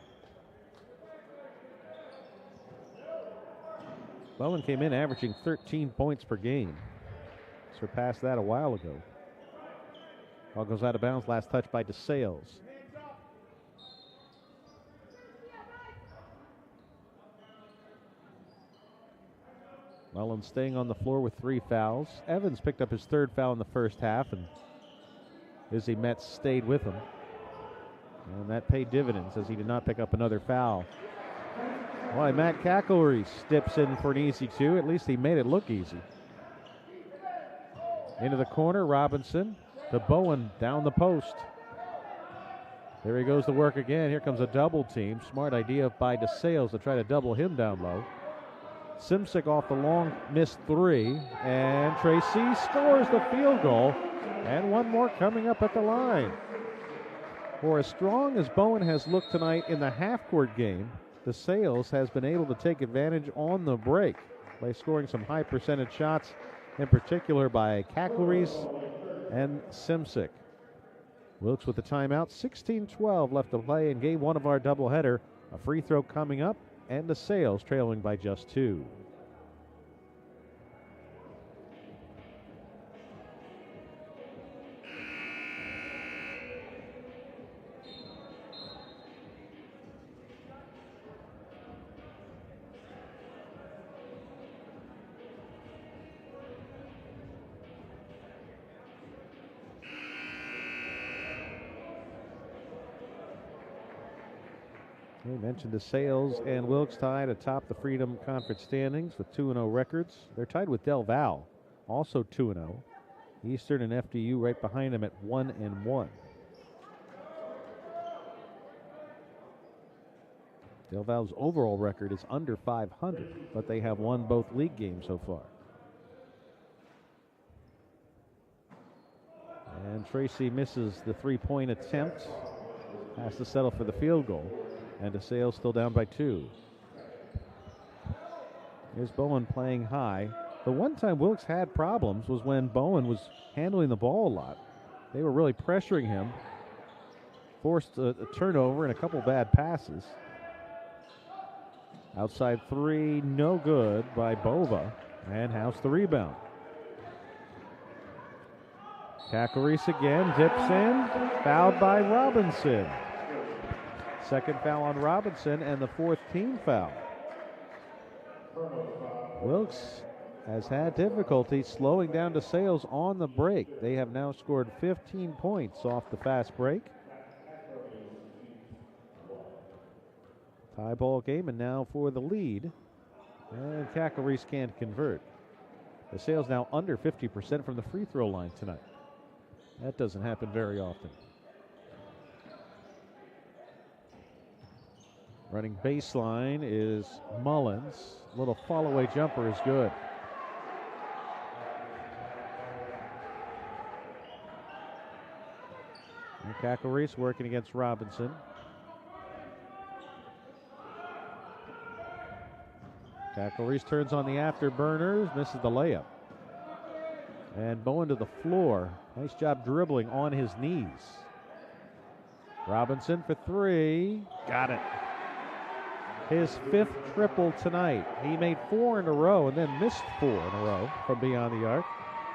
Bowen came in averaging 13 points per game. Surpassed that a while ago. Ball goes out of bounds. Last touch by DeSales. Mullins staying on the floor with 3 fouls. Evans picked up his 3rd foul in the first half, and Izzy Metz stayed with him. And that paid dividends as he did not pick up another foul. Boy, Matt Cacklery steps in for an easy 2. At least he made it look easy. Into the corner, Robinson to Bowen down the post. There he goes to work again. Here comes a double team. Smart idea by DeSales to try to double him down low. Simsick off the long missed 3, and Tracy scores the field goal, and one more coming up at the line. For as strong as Bowen has looked tonight in the half-court game, DeSales has been able to take advantage on the break by scoring some high percentage shots, in particular by Cackleries and Simsick. Wilkes with the timeout. 16-12 left to play in game 1 of our doubleheader. A free throw coming up, and DeSales trailing by just 2. We mentioned DeSales and Wilkes tied atop the Freedom Conference standings with 2-0 records. They're tied with Del Val, also 2-0. Eastern and FDU right behind them at 1-1. Del Val's overall record is under 500, but they have won both league games so far. And Tracy misses the 3-point attempt. Has to settle for the field goal. And DeSales still down by 2. Here's Bowen playing high. The one time Wilkes had problems was when Bowen was handling the ball a lot. They were really pressuring him. Forced a turnover and a couple bad passes. Outside 3, no good by Bova. And House the rebound. Cackleries again, dips in. Fouled by Robinson. Second foul on Robinson and the 4th team foul. Wilkes has had difficulty slowing down DeSales on the break. They have now scored 15 points off the fast break. Tie ball game, and now for the lead. And Cackleries can't convert. DeSales now under 50% from the free throw line tonight. That doesn't happen very often. Running baseline is Mullins. Little fall-away jumper is good. And Cackleries working against Robinson. Cackleries turns on the afterburners, misses the layup. And Bowen to the floor. Nice job dribbling on his knees. Robinson for 3. Got it. His 5th triple tonight. He made 4 in a row and then missed 4 in a row from beyond the arc.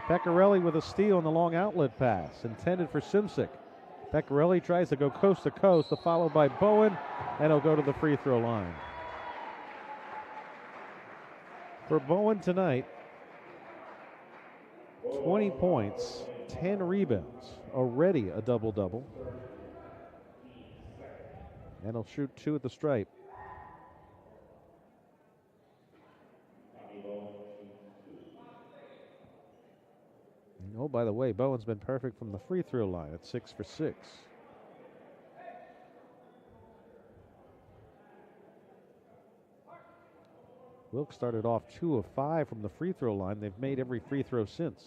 Pecorelli with a steal on the long outlet pass, intended for Simsick. Pecorelli tries to go coast to coast, followed by Bowen, and he'll go to the free throw line. For Bowen tonight, 20 points, 10 rebounds, already a double-double. And he'll shoot 2 at the stripe. Oh, by the way, Bowen's been perfect from the free throw line at 6 for 6. Wilkes started off 2 of 5 from the free throw line. They've made every free throw since.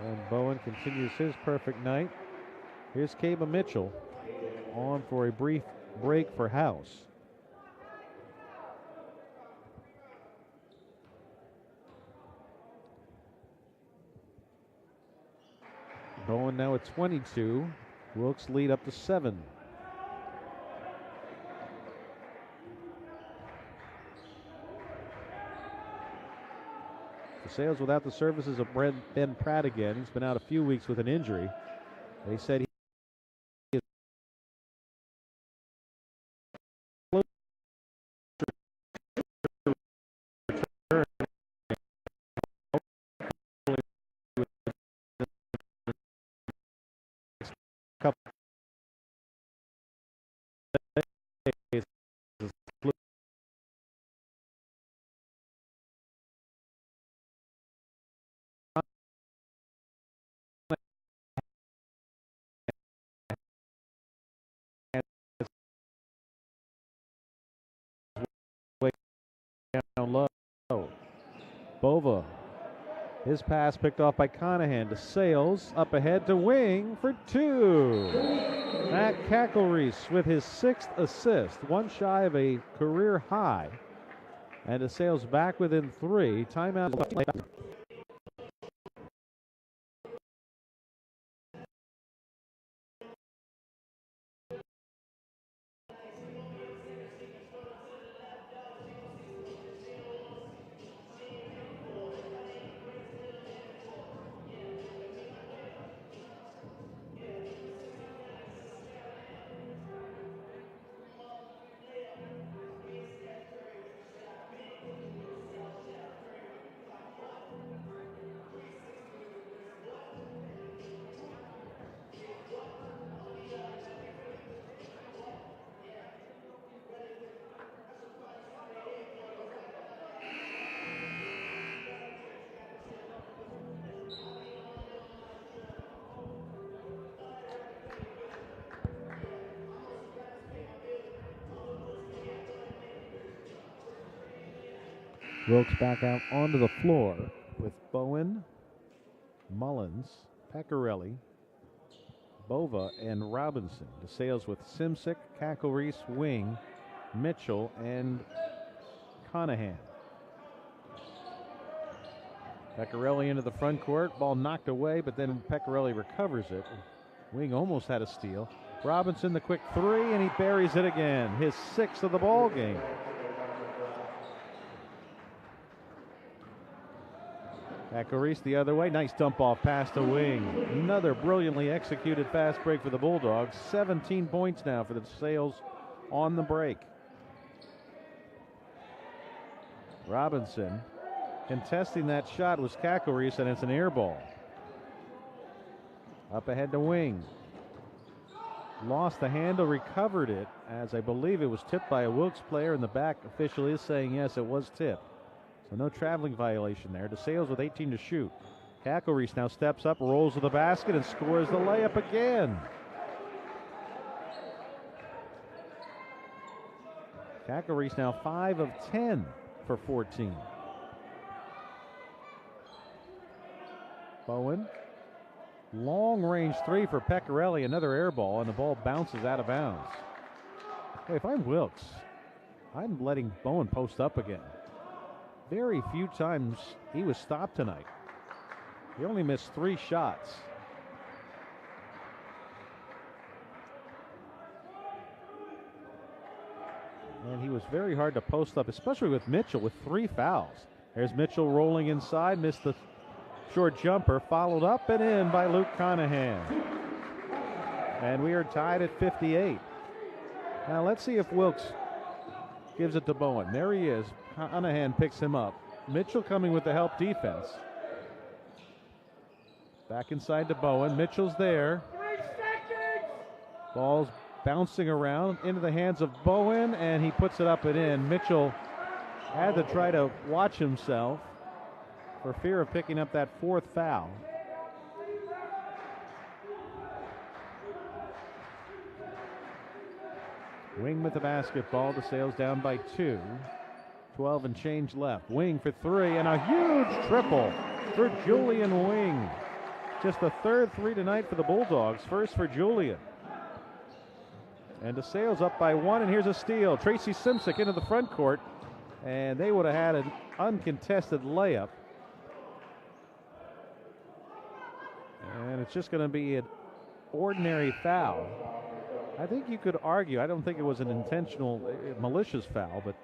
And Bowen continues his perfect night. Here's Caba Mitchell on for a brief break for House. Bowen now at 22. Wilkes lead up to 7. DeSales without the services of Ben Pratt again. He's been out a few weeks with an injury. They said he is couple days. Down low. Bova. His pass picked off by Conahan to DeSales. Up ahead to Wing for 2. Matt Cacklereese with his 6th assist. One shy of a career high. And DeSales back within 3. Timeout. Wilkes back out onto the floor with Bowen, Mullins, Pecorelli, Bova, and Robinson. DeSales with Simsick, Cacklereese, Wing, Mitchell, and Conahan. Pecorelli into the front court. Ball knocked away, but then Pecorelli recovers it. Wing almost had a steal. Robinson, the quick 3, and he buries it again. His 6th of the ball game. Cacklereese the other way. Nice dump off pass to Wing. Another brilliantly executed fast break for the Bulldogs. 17 points now for the DeSales on the break. Robinson contesting that shot was Cacklereese, and it's an air ball. Up ahead to Wing. Lost the handle, recovered it, as I believe it was tipped by a Wilkes player, and the back official is saying yes, it was tipped. So no traveling violation there. DeSales with 18 to shoot. Cacklereese now steps up, rolls to the basket, and scores the layup again. Cacklereese now 5 of 10 for 14. Bowen. Long range 3 for Pecorelli. Another air ball, and the ball bounces out of bounds. Hey, if I'm Wilkes, I'm letting Bowen post up again. Very few times he was stopped tonight. He only missed 3 shots. And he was very hard to post up, especially with Mitchell with 3 fouls. There's Mitchell rolling inside, missed the short jumper, followed up and in by Luke Conahan. And we are tied at 58. Now let's see if Wilkes gives it to Bowen. There he is. Conahan picks him up. Mitchell coming with the help defense. Back inside to Bowen. Mitchell's there. Ball's bouncing around into the hands of Bowen, and he puts it up and in. Mitchell had to try to watch himself for fear of picking up that 4th foul. Wing with the basketball. DeSales down by 2. 12 and change left. Wing for 3, and a huge triple for Julian Wing. Just the 3rd 3 tonight for the Bulldogs. First for Julian. And DeSales up by 1, and here's a steal. Tracy Simsick into the front court, and they would have had an uncontested layup. And it's just going to be an ordinary foul. I think you could argue, I don't think it was an intentional, malicious foul, but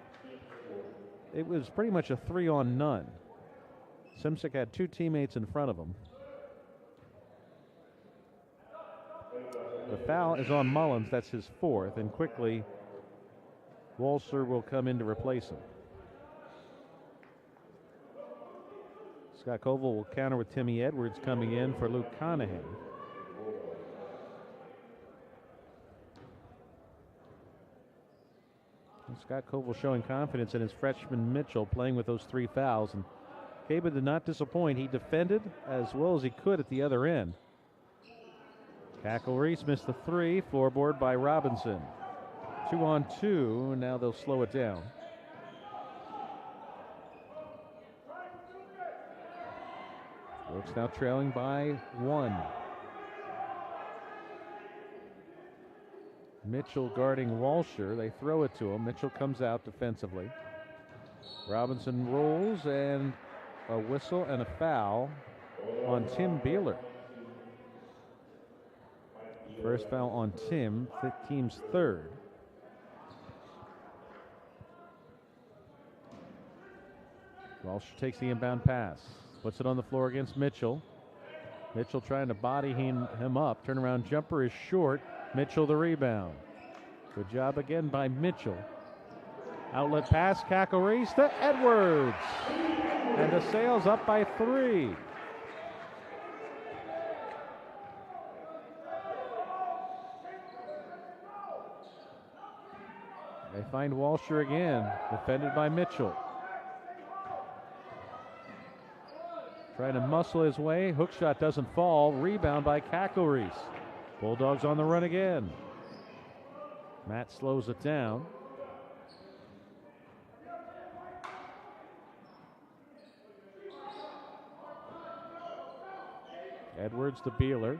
it was pretty much a 3-on-none. Simsick had two teammates in front of him. The foul is on Mullins. That's his fourth. And quickly, Walser will come in to replace him. Scott Koval will counter with Timmy Edwards coming in for Luke Conahan. And Scott Koval showing confidence in his freshman Mitchell, playing with those 3 fouls. And Caba did not disappoint. He defended as well as he could at the other end. Cackle Reese missed the 3, floorboard by Robinson. 2-on-2, now they'll slow it down. Wilkes now trailing by 1. Mitchell guarding Walsher. They throw it to him. Mitchell comes out defensively. Robinson rolls, and a whistle and a foul on Tim Beeler. First foul on Tim, the team's third. Walsher takes the inbound pass. Puts it on the floor against Mitchell. Mitchell trying to body him up. Turnaround jumper is short. Mitchell the rebound. Good job again by Mitchell. Outlet pass, Cackle Reese to Edwards. And DeSales up by 3. They find Walsher again, defended by Mitchell. Trying to muscle his way. Hook shot doesn't fall. Rebound by Cackle Reese. Bulldogs on the run again. Matt slows it down. Edwards to Beeler.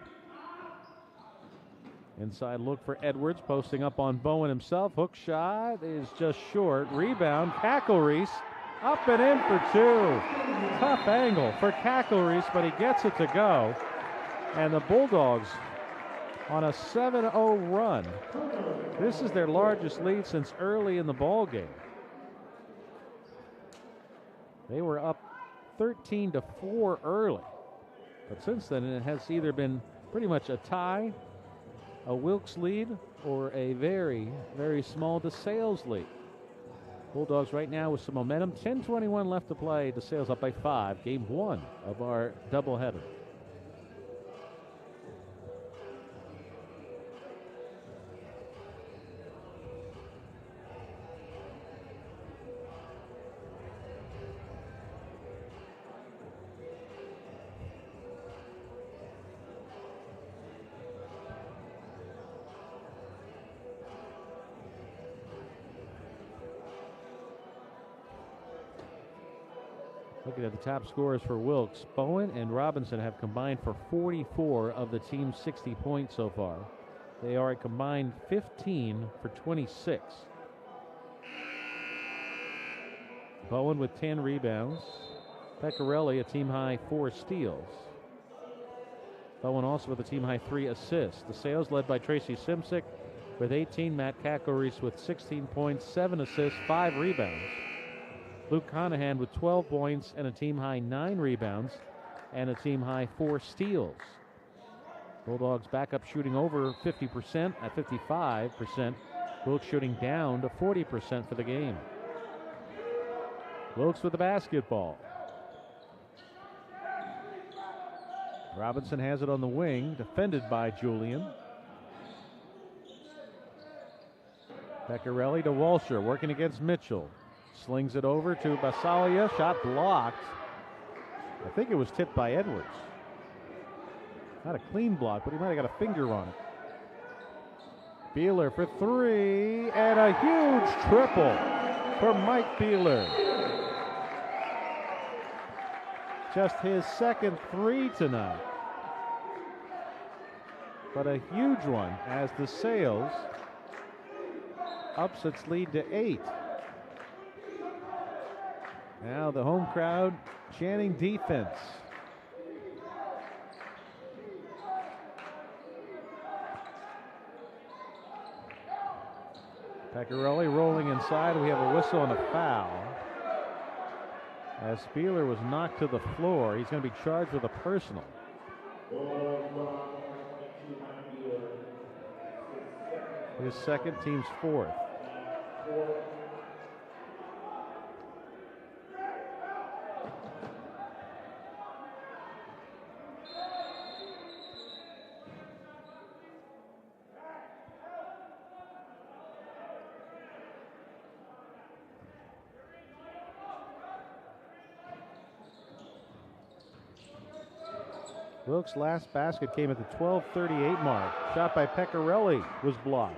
Inside look for Edwards, posting up on Bowen himself. Hook shot is just short. Rebound, Cackle Reese. Up and in for 2. Tough angle for Cackle Reese, but he gets it to go. And the Bulldogs on a 7-0 run. This is their largest lead since early in the ball game. They were up 13-4 early. But since then, it has either been pretty much a tie, a Wilkes lead, or a very, very small DeSales lead. Bulldogs right now with some momentum. 10:21 left to play. DeSales up by 5. Game 1 of our doubleheader. Looking at the top scorers for Wilkes, Bowen and Robinson have combined for 44 of the team's 60 points so far. They are a combined 15 for 26. Bowen with 10 rebounds. Pecorelli a team-high 4 steals. Bowen also with a team-high 3 assists. DeSales led by Tracy Simsick with 18. Matt Cackle Reese with 16 points, 7 assists, 5 rebounds. Luke Conahan with 12 points and a team-high 9 rebounds and a team-high 4 steals. Bulldogs back up shooting over 50% at 55%. Wilkes shooting down to 40% for the game. Wilkes with the basketball. Robinson has it on the wing, defended by Julian. Pecorelli to Walsher, working against Mitchell. Slings it over to Basalia. Shot blocked. I think it was tipped by Edwards. Not a clean block, but he might have got a finger on it. Beeler for 3, and a huge triple for Mike Beeler. Just his second 3 tonight. But a huge one as DeSales ups its lead to 8. Now the home crowd chanting defense. Pecorelli rolling inside. We have a whistle and a foul. As Spieler was knocked to the floor, he's going to be charged with a personal. His second, team's fourth. Wilkes' last basket came at the 12:38 mark. Shot by Pecorelli was blocked.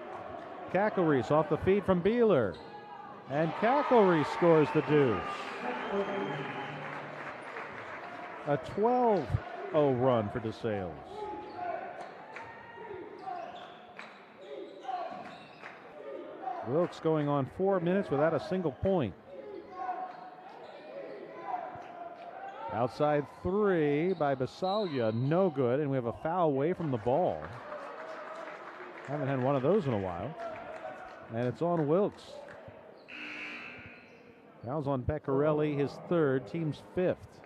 Kakelreese off the feed from Beeler. And Kakelreese scores the deuce. A 12-0 run for DeSales. Wilkes going on 4 minutes without a single point. Outside three by Basalia, no good, and we have a foul away from the ball. Haven't had one of those in a while. And it's on Wilkes. Foul's on Pecorelli, his third, team's fifth.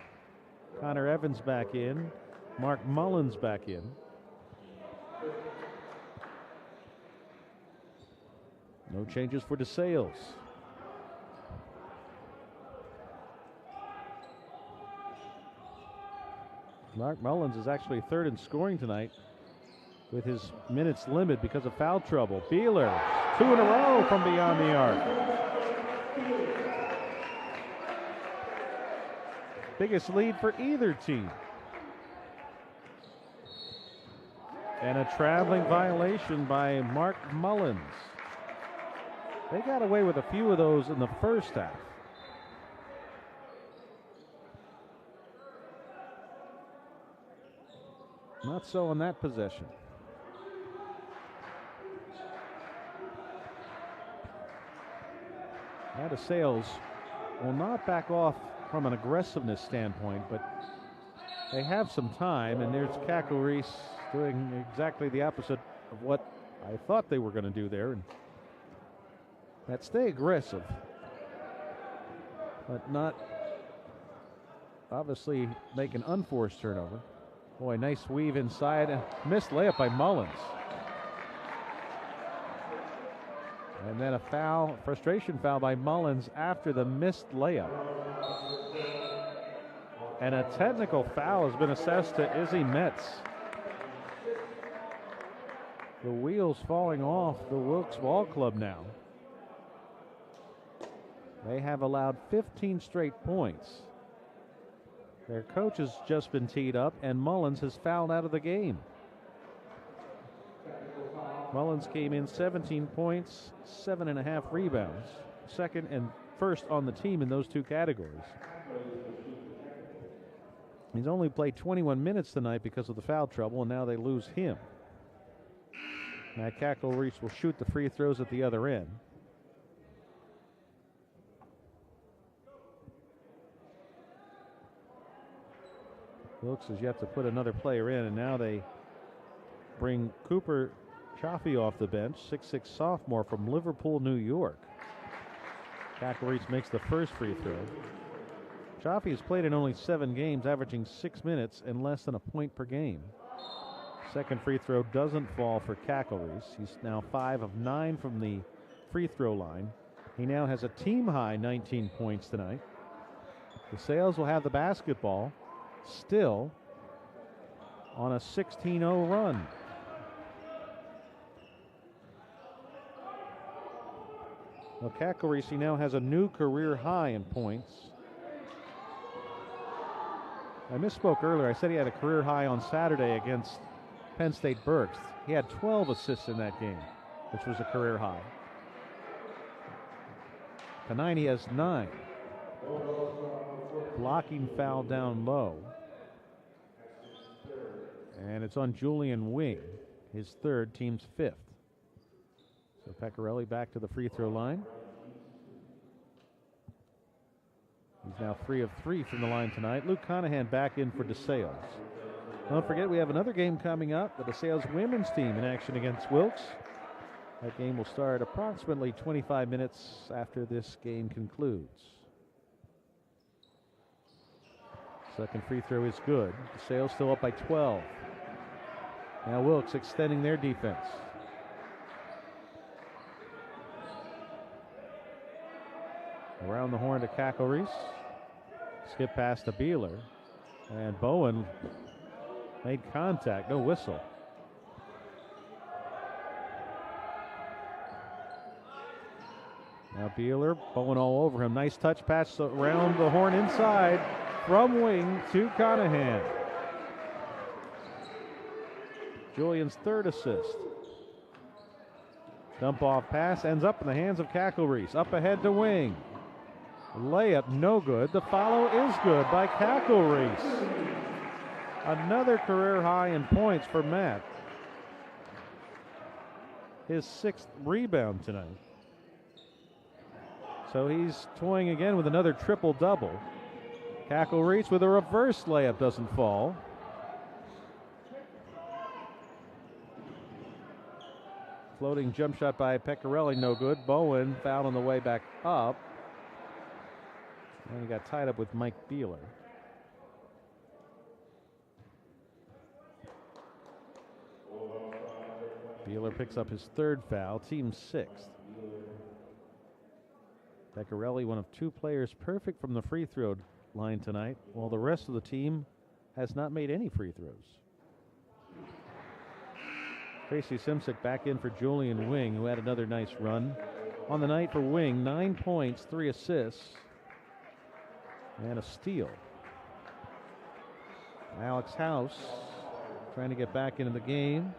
Connor Evans back in. Mark Mullins back in. No changes for DeSales. Mark Mullins is actually third in scoring tonight with his minutes limit because of foul trouble. Beeler, 2 in a row from beyond the arc. Biggest lead for either team. And a traveling violation by Mark Mullins. They got away with a few of those in the first half. Not so on that possession. Now DeSales will not back off from an aggressiveness standpoint, but they have some time, and there's Kakelreese doing exactly the opposite of what I thought they were going to do there. And that stay aggressive, but not obviously make an unforced turnover. Boy, nice weave inside, and missed layup by Mullins. And then a foul, frustration foul by Mullins after the missed layup. And a technical foul has been assessed to Izzy Metz. The wheels falling off the Wilkes Ball Club now. They have allowed 15 straight points. Their coach has just been teed up, and Mullins has fouled out of the game. Mullins came in 17 points, 7.5 rebounds, second and first on the team in those two categories. He's only played 21 minutes tonight because of the foul trouble, and now they lose him. Now Kakelreese will shoot the free throws at the other end. Wilkes has yet to put another player in, and now they bring Cooper Chaffee off the bench, 6'6" sophomore from Liverpool, New York. Kakelreese makes the first free throw. Chaffee has played in only 7 games, averaging 6 minutes and less than a point per game. Second free throw doesn't fall for Kakelreese. He's now 5 of 9 from the free throw line. He now has a team high 19 points tonight. DeSales will have the basketball, still on a 16-0 run. Well, Kakelreese now has a new career high in points. I misspoke earlier. I said he had a career high on Saturday against Penn State Berks. He had 12 assists in that game, which was a career high. Tonight he has 9. Blocking foul down low. And it's on Julian Wing, his third, team's 5th. So Pecorelli back to the free throw line. He's now 3 of 3 from the line tonight. Luke Conahan back in for DeSales. Don't forget, we have another game coming up. The DeSales women's team in action against Wilkes. That game will start approximately 25 minutes after this game concludes. Second free throw is good. DeSales still up by 12. Now Wilkes extending their defense. Around the horn to Cackle-Reese. Skip pass to Beeler. And Bowen made contact. No whistle. Now Beeler, Bowen all over him. Nice touch pass around the horn inside from wing to Conahan. Julian's third assist. Dump off pass ends up in the hands of Cackle-Reese. Up ahead to wing. Layup no good. The follow is good by Cackle-Reese. Another career high in points for Matt. His 6th rebound tonight. So he's toying again with another triple-double. Cackle-Reese with a reverse layup doesn't fall. Floating jump shot by Pecorelli, no good. Bowen fouled on the way back up. And he got tied up with Mike Beeler. Beeler picks up his 3rd foul, team 6th. Pecorelli, one of 2 players perfect from the free throw line tonight, while the rest of the team has not made any free throws. Tracy Simsick back in for Julian Wing, who had another nice run. On the night for Wing, 9 points, 3 assists, and a steal. Alex House trying to get back into the game.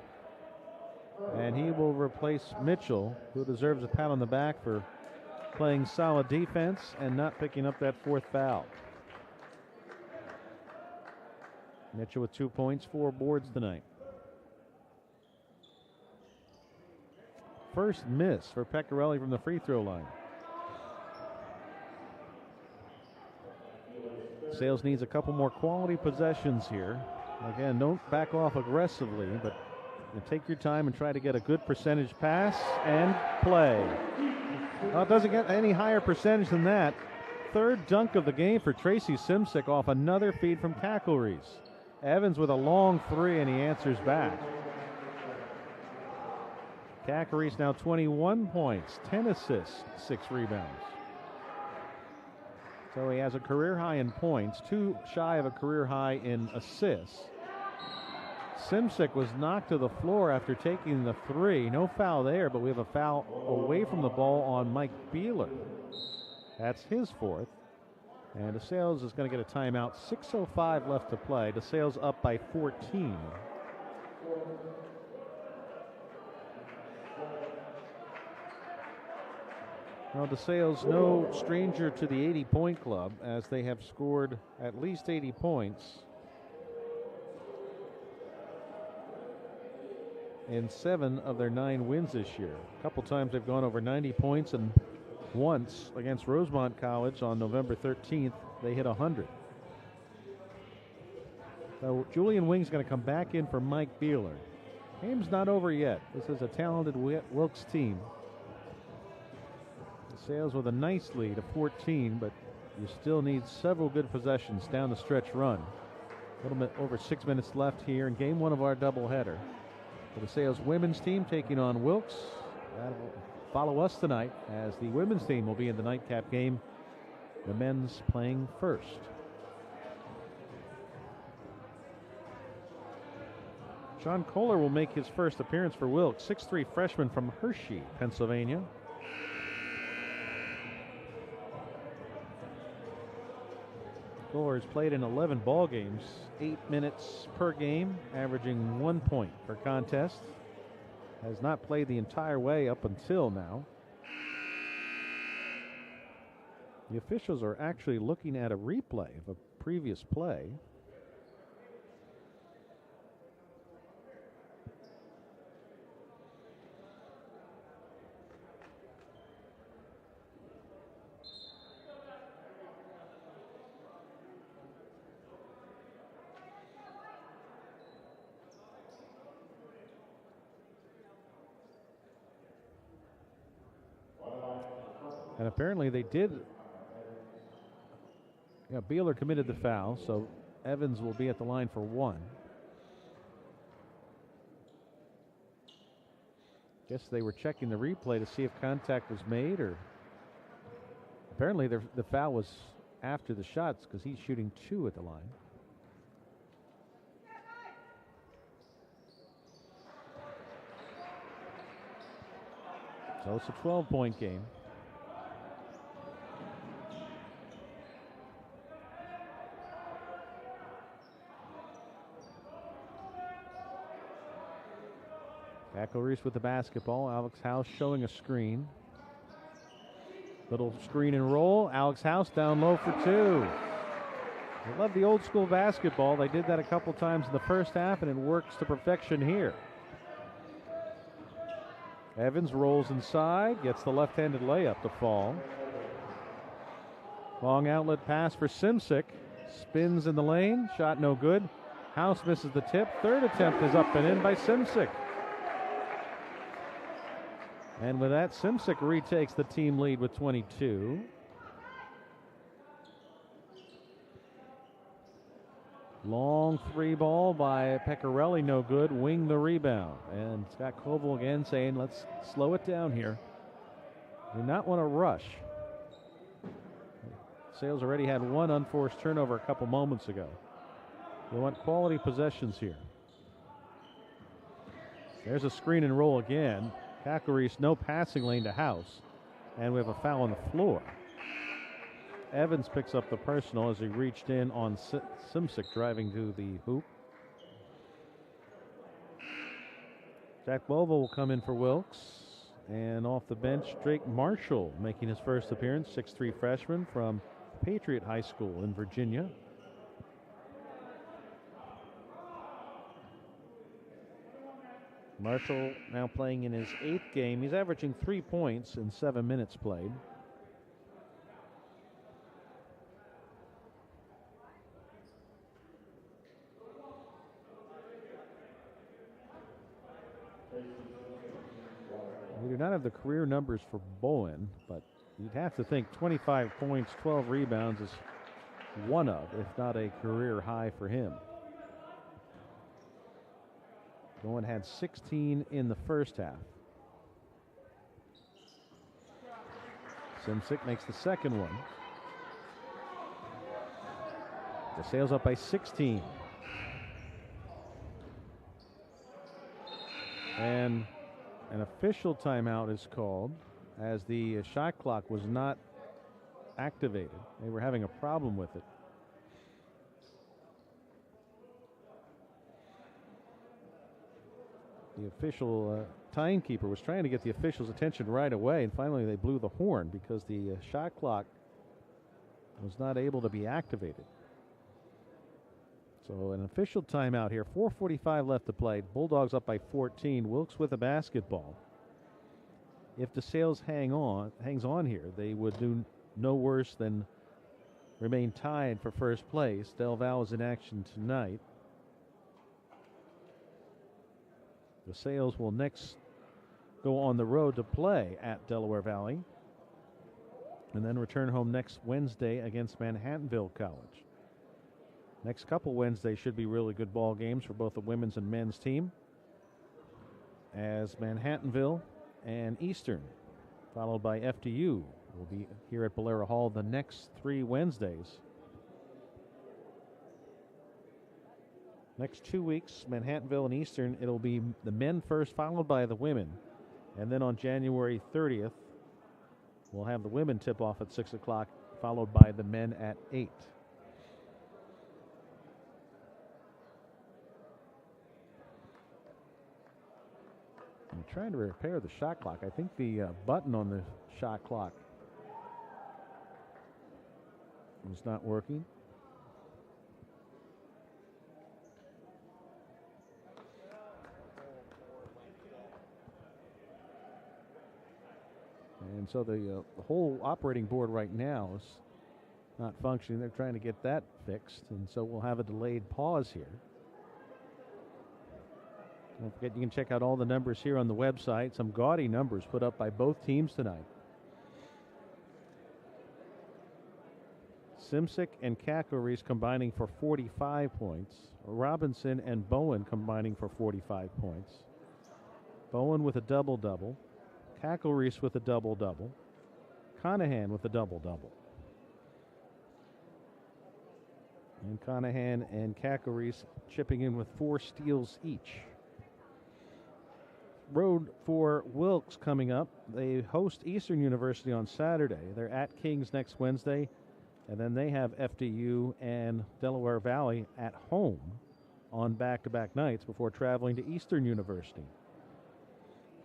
And he will replace Mitchell, who deserves a pat on the back for playing solid defense and not picking up that 4th foul. Mitchell with 2 points, 4 boards tonight. First miss for Pecorelli from the free throw line. Sales needs a couple more quality possessions here. Again, don't back off aggressively, but take your time and try to get a good percentage pass and play. Well, it doesn't get any higher percentage than that. 3rd dunk of the game for Tracy Simsick off another feed from Cackle-Reese. Evans with a long 3 and he answers back. Cackle-Reese now 21 points, 10 assists, 6 rebounds. So he has a career high in points, 2 shy of a career high in assists. Simsick was knocked to the floor after taking the 3. No foul there, but we have a foul away from the ball on Mike Beeler. That's his 4th. And DeSales is going to get a timeout. 6:05 left to play. DeSales up by 14. Well, DeSales no stranger to the 80-point club, as they have scored at least 80 points in 7 of their 9 wins this year. A couple times they've gone over 90 points, and once against Rosemont College on November 13th, they hit 100. So Julian Wing's going to come back in for Mike Beeler. Game's not over yet. This is a talented Wilkes team. DeSales with a nice lead of 14, but you still need several good possessions down the stretch run. A little bit over 6 minutes left here in game 1 of our doubleheader. The DeSales women's team taking on Wilkes. That'll follow us tonight, as the women's team will be in the nightcap game. The men's playing first. Sean Kohler will make his first appearance for Wilkes, 6'3" freshman from Hershey, Pennsylvania. Kohler has played in 11 ball games, 8 minutes per game, averaging 1 point per contest. Has not played the entire way up until now. The officials are actually looking at a replay of a previous play. And apparently they did. Beeler committed the foul, so Evans will be at the line for one. Guess they were checking the replay to see if contact was made, or apparently the foul was after the shots because he's shooting 2 at the line. So it's a 12-point game. Reese with the basketball. Alex House showing a screen. Little screen and roll. Alex House down low for 2. I love the old school basketball. They did that a couple times in the first half, and it works to perfection here. Evans rolls inside, gets the left-handed layup to fall. Long outlet pass for Simsick. Spins in the lane. Shot no good. House misses the tip. Third attempt is up and in by Simsick. And with that, Simsick retakes the team lead with 22. Long 3 ball by Pecorelli, no good. Wing the rebound. And Scott Koval again saying, let's slow it down here. Do not want to rush. Sales already had 1 unforced turnover a couple moments ago. We want quality possessions here. There's a screen and roll again. Kakarese, no passing lane to House. And we have a foul on the floor. Evans picks up the personal as he reached in on Simsick driving to the hoop. Jack Bova will come in for Wilkes. And off the bench, Drake Marshall making his first appearance, 6'3" freshman from Patriot High School in Virginia. Marshall now playing in his 8th game. He's averaging 3 points in 7 minutes played. We do not have the career numbers for Bowen, but you'd have to think 25 points, 12 rebounds is one of, if not a career high for him. Bowen had 16 in the first half. Simsick makes the second one. DeSales up by 16. And an official timeout is called as the shot clock was not activated. They were having a problem with it. The official timekeeper was trying to get the official's attention right away, and finally they blew the horn because the shot clock was not able to be activated. So an official timeout here. 4:45 left to play. Bulldogs up by 14. Wilkes with a basketball. If DeSales hangs on here, they would do no worse than remain tied for first place. Del Valle is in action tonight. DeSales will next go on the road to play at Delaware Valley and then return home next Wednesday against Manhattanville College. Next couple Wednesdays should be really good ball games for both the women's and men's team, as Manhattanville and Eastern, followed by FDU, will be here at Bolera Hall the next 3 Wednesdays. Next 2 weeks, Manhattanville and Eastern, it'll be the men first, followed by the women. And then on January 30th, we'll have the women tip off at 6 o'clock, followed by the men at 8. I'm trying to repair the shot clock. I think the button on the shot clock is not working. And so the whole operating board right now is not functioning. They're trying to get that fixed, and so we'll have a delayed pause here. Don't forget, you can check out all the numbers here on the website. Some gaudy numbers put up by both teams tonight. Simsick and Kakoris combining for 45 points. Robinson and Bowen combining for 45 points. Bowen with a double-double. Kakoris with a double-double. Conahan with a double-double. And Conahan and Kakoris chipping in with 4 steals each. Road for Wilkes coming up. They host Eastern University on Saturday. They're at Kings next Wednesday. And then they have FDU and Delaware Valley at home on back-to-back nights before traveling to Eastern University.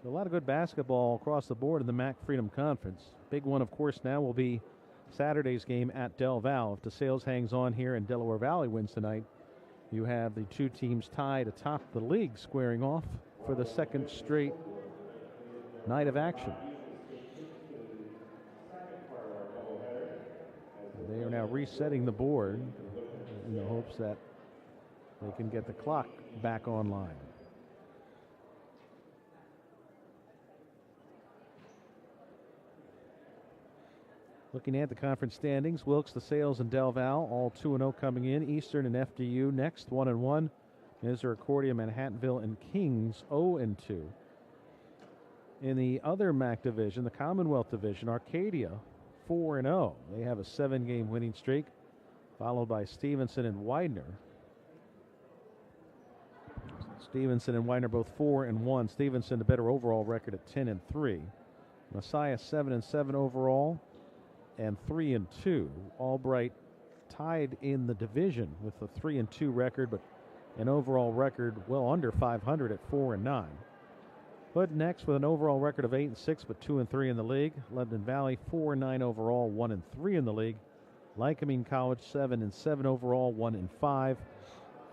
So a lot of good basketball across the board in the MAC Freedom Conference. Big one, of course, now will be Saturday's game at Del Val. If DeSales hangs on here and Delaware Valley wins tonight, you have the two teams tied atop the league squaring off for the second straight night of action. They are now resetting the board in the hopes that they can get the clock back online. Looking at the conference standings, Wilkes, DeSales, and Del Val all 2-0 coming in. Eastern and FDU next 1-1. Misericordia, Manhattanville, and Kings 0-2. In the other MAC division, the Commonwealth division, Arcadia 4-0. They have a 7-game winning streak, followed by Stevenson and Widener. Stevenson and Widener both 4-1. Stevenson a better overall record at 10-3. Messiah 7-7 overall and 3-2. Albright tied in the division with a 3-2 record, but an overall record well under 500 at 4-9. Hood next with an overall record of 8-6, but 2-3 in the league. Lebanon Valley 4-9 overall, 1-3 in the league. Lycoming College 7-7 overall, 1-5.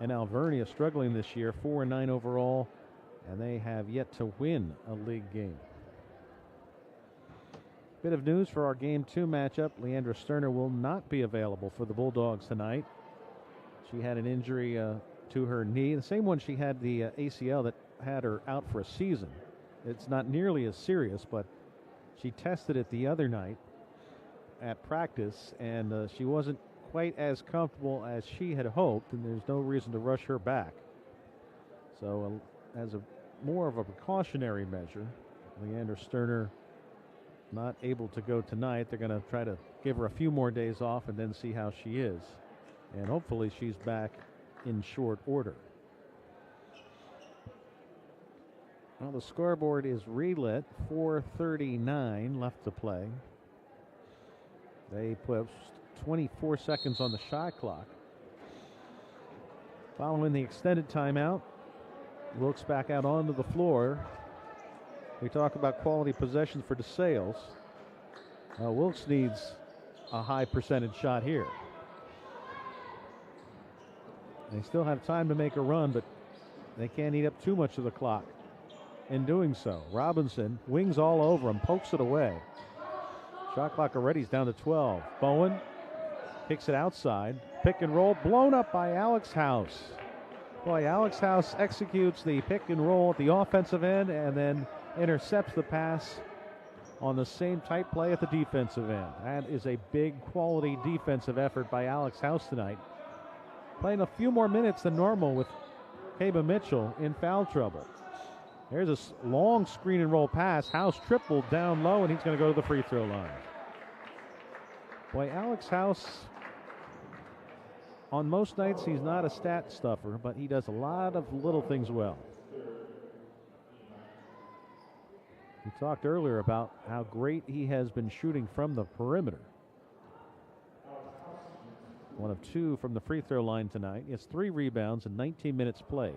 And Alvernia struggling this year, 4-9 overall, and they have yet to win a league game. Bit of news for our Game 2 matchup. Leandra Sterner will not be available for the Bulldogs tonight. She had an injury to her knee, the same one she had the ACL that had her out for a season. It's not nearly as serious, but she tested it the other night at practice, and she wasn't quite as comfortable as she had hoped, and there's no reason to rush her back. So as a more of a precautionary measure, Leandra Sterner not able to go tonight. They're going to try to give her a few more days off and then see how she is. And hopefully she's back in short order. Well, the scoreboard is relit. 4:39 left to play. They put 24 seconds on the shot clock. Following the extended timeout, Wilkes back out onto the floor. We talk about quality possessions for DeSales. Wilkes needs a high percentage shot here. They still have time to make a run, but they can't eat up too much of the clock in doing so. Robinson wings all over him, pokes it away. Shot clock already is down to 12. Bowen kicks it outside. Pick and roll blown up by Alex House. Boy, Alex House executes the pick and roll at the offensive end and then intercepts the pass on the same tight play at the defensive end. That is a big quality defensive effort by Alex House tonight. Playing a few more minutes than normal with Kaba Mitchell in foul trouble. There's a long screen and roll pass. House tripled down low, and he's going to go to the free throw line. Boy, Alex House, on most nights he's not a stat stuffer, but he does a lot of little things well. We talked earlier about how great he has been shooting from the perimeter. 1 of 2 from the free throw line tonight. He has 3 rebounds in 19 minutes played.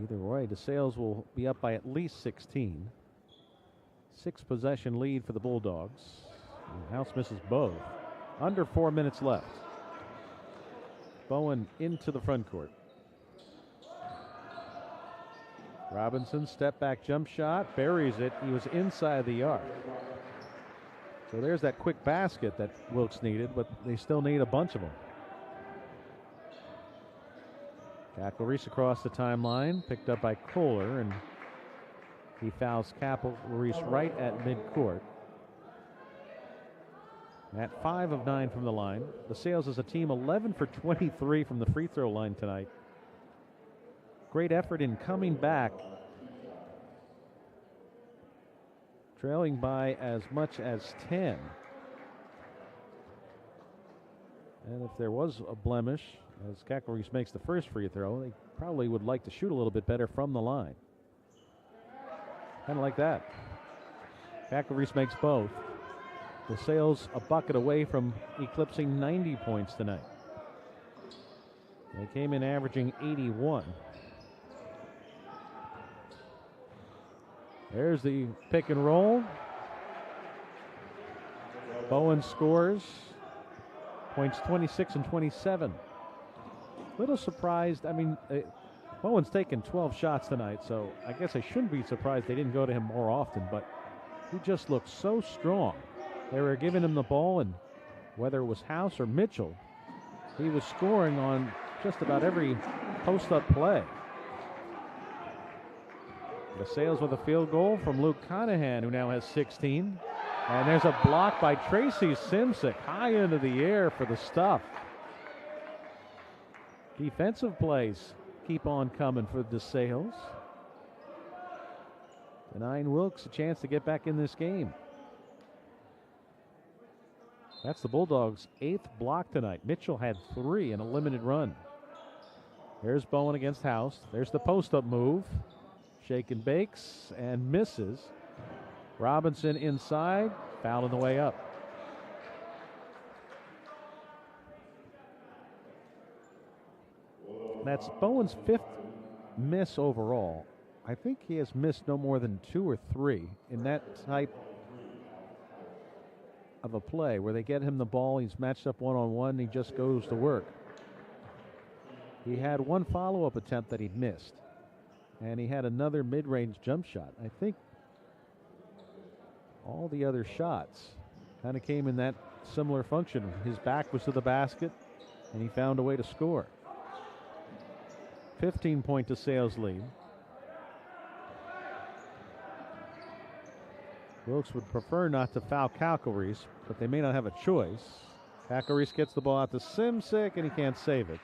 Either way, DeSales will be up by at least 16. 6-possession lead for the Bulldogs. House misses both. Under 4 minutes left. Bowen into the front court. Robinson, step back jump shot, buries it. He was inside the arc. So there's that quick basket that Wilkes needed, but they still need a bunch of them. Kakoris across the timeline, picked up by Kohler, and He fouls Capital-Reese right at midcourt. At 5 of 9 from the line. DeSales is a team 11 for 23 from the free throw line tonight. Great effort in coming back. Trailing by as much as 10. And if there was a blemish, as Capital-Reese makes the first free throw, they probably would like to shoot a little bit better from the line. Kind of like that. Capital-Reese makes both. DeSales a bucket away from eclipsing 90 points tonight. They came in averaging 81. There's the pick and roll. Bowen scores. Points 26 and 27. Little surprised. I mean, Bowen's taken 12 shots tonight, so I guess I shouldn't be surprised they didn't go to him more often, but he just looked so strong. They were giving him the ball, and whether it was House or Mitchell, he was scoring on just about every post-up play. DeSales with a field goal from Luke Conahan, who now has 16. And there's a block by Tracy Simsick, high into the air for the stuff. Defensive plays keep on coming for DeSales. Denying Wilkes a chance to get back in this game. That's the Bulldogs' 8th block tonight. Mitchell had 3 in a limited run. There's Bowen against House. There's the post-up move. Shake and bakes and misses. Robinson inside, foul on the way up. That's Bowen's 5th miss overall. I think he has missed no more than 2 or 3 in that type of a play where they get him the ball, he's matched up one-on-one, and he just goes to work. He had one follow-up attempt that he missed, and he had another mid-range jump shot. I think all the other shots kind of came in that similar function. His back was to the basket, and he found a way to score. 15-point DeSales lead. Wilkes would prefer not to foul Capital-Reese, but they may not have a choice. Capital-Reese gets the ball out to Simsick, and he can't save it.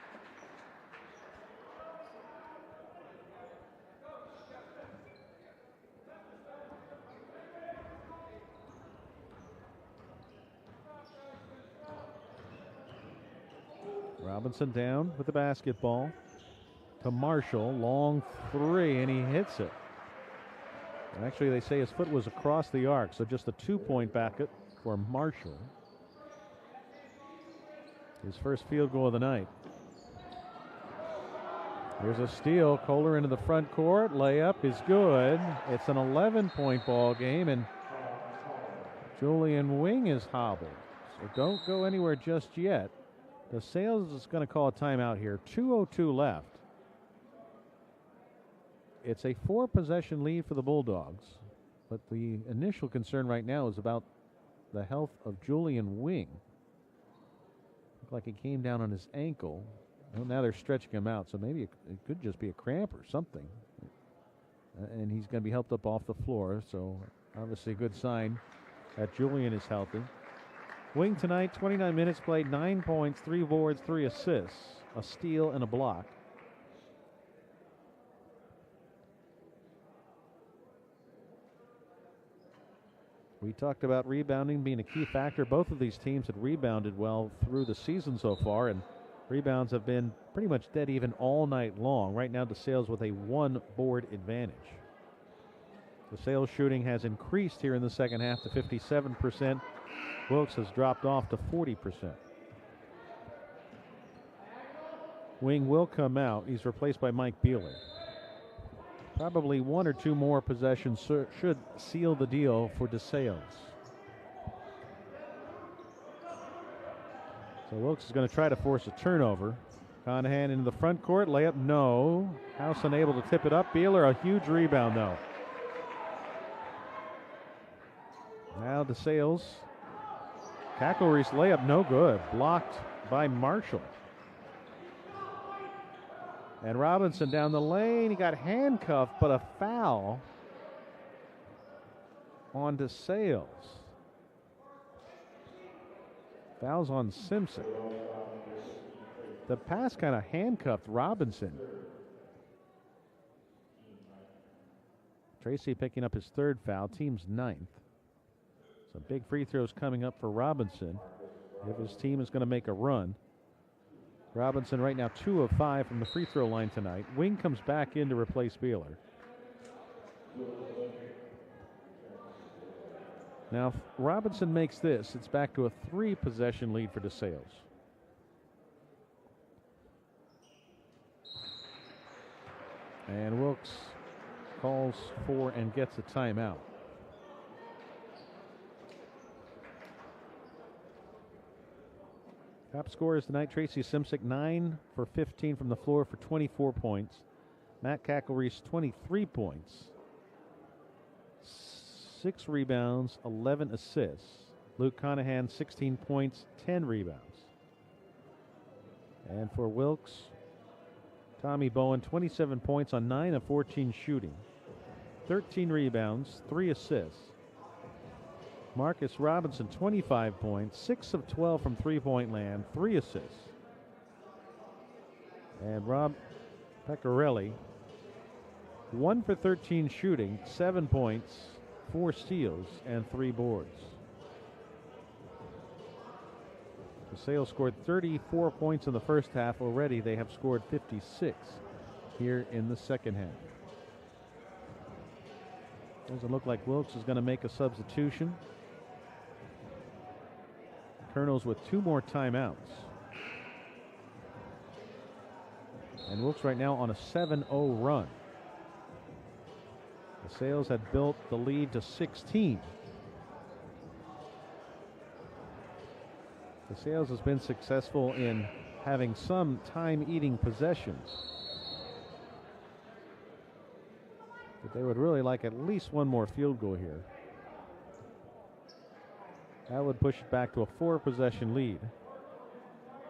Robinson down with the basketball to Marshall. Long 3, and he hits it. Actually, they say his foot was across the arc, so just a 2-point bucket for Marshall. His first field goal of the night. Here's a steal. Kohler into the front court. Layup is good. It's an 11-point ball game, and Julian Wing is hobbled. So don't go anywhere just yet. DeSales is going to call a timeout here. 2:02 left. It's a 4-possession lead for the Bulldogs, but the initial concern right now is about the health of Julian Wing. Looked like he came down on his ankle. Well, now they're stretching him out, so maybe it could just be a cramp or something. And he's going to be helped up off the floor, so obviously a good sign that Julian is healthy. Wing tonight, 29 minutes played, 9 points, 3 boards, 3 assists, a steal, and a block. We talked about rebounding being a key factor. Both of these teams had rebounded well through the season so far, and rebounds have been pretty much dead even all night long. Right now, DeSales with a 1-board advantage. DeSales shooting has increased here in the second half to 57%. Wilkes has dropped off to 40%. Wing will come out. He's replaced by Mike Beeler. Probably 1 or 2 more possessions should seal the deal for DeSales. So Wilkes is going to try to force a turnover. Conahan into the front court. Layup, no. House unable to tip it up. Beeler, a huge rebound, though. Now DeSales. Capital-Reese layup, no good. Blocked by Marshall. And Robinson down the lane. He got handcuffed, but a foul on DeSales. Fouls on Simpson. The pass kind of handcuffed Robinson. Tracy picking up his third foul, team's 9th. Some big free throws coming up for Robinson if his team is going to make a run. Robinson right now 2 of 5 from the free throw line tonight. Wing comes back in to replace Beeler. Now, if Robinson makes this, it's back to a 3-possession lead for DeSales. And Wilkes calls for and gets a timeout. Top scorers tonight, Tracy Simsick, 9 for 15 from the floor for 24 points. Matt Kacklereese, 23 points. 6 rebounds, 11 assists. Luke Conahan, 16 points, 10 rebounds. And for Wilkes, Tommy Bowen, 27 points on 9 of 14 shooting. 13 rebounds, 3 assists. Marcus Robinson, 25 points, 6 of 12 from three-point land, 3 assists. And Rob Pecorelli, 1 for 13 shooting, 7 points, 4 steals, and 3 boards. DeSales scored 34 points in the first half. Already they have scored 56 here in the second half. Doesn't look like Wilkes is going to make a substitution. Colonels with 2 more timeouts. And Wilkes right now on a 7-0 run. DeSales had built the lead to 16. DeSales has been successful in having some time-eating possessions. But they would really like at least one more field goal here. That would push it back to a 4-possession lead.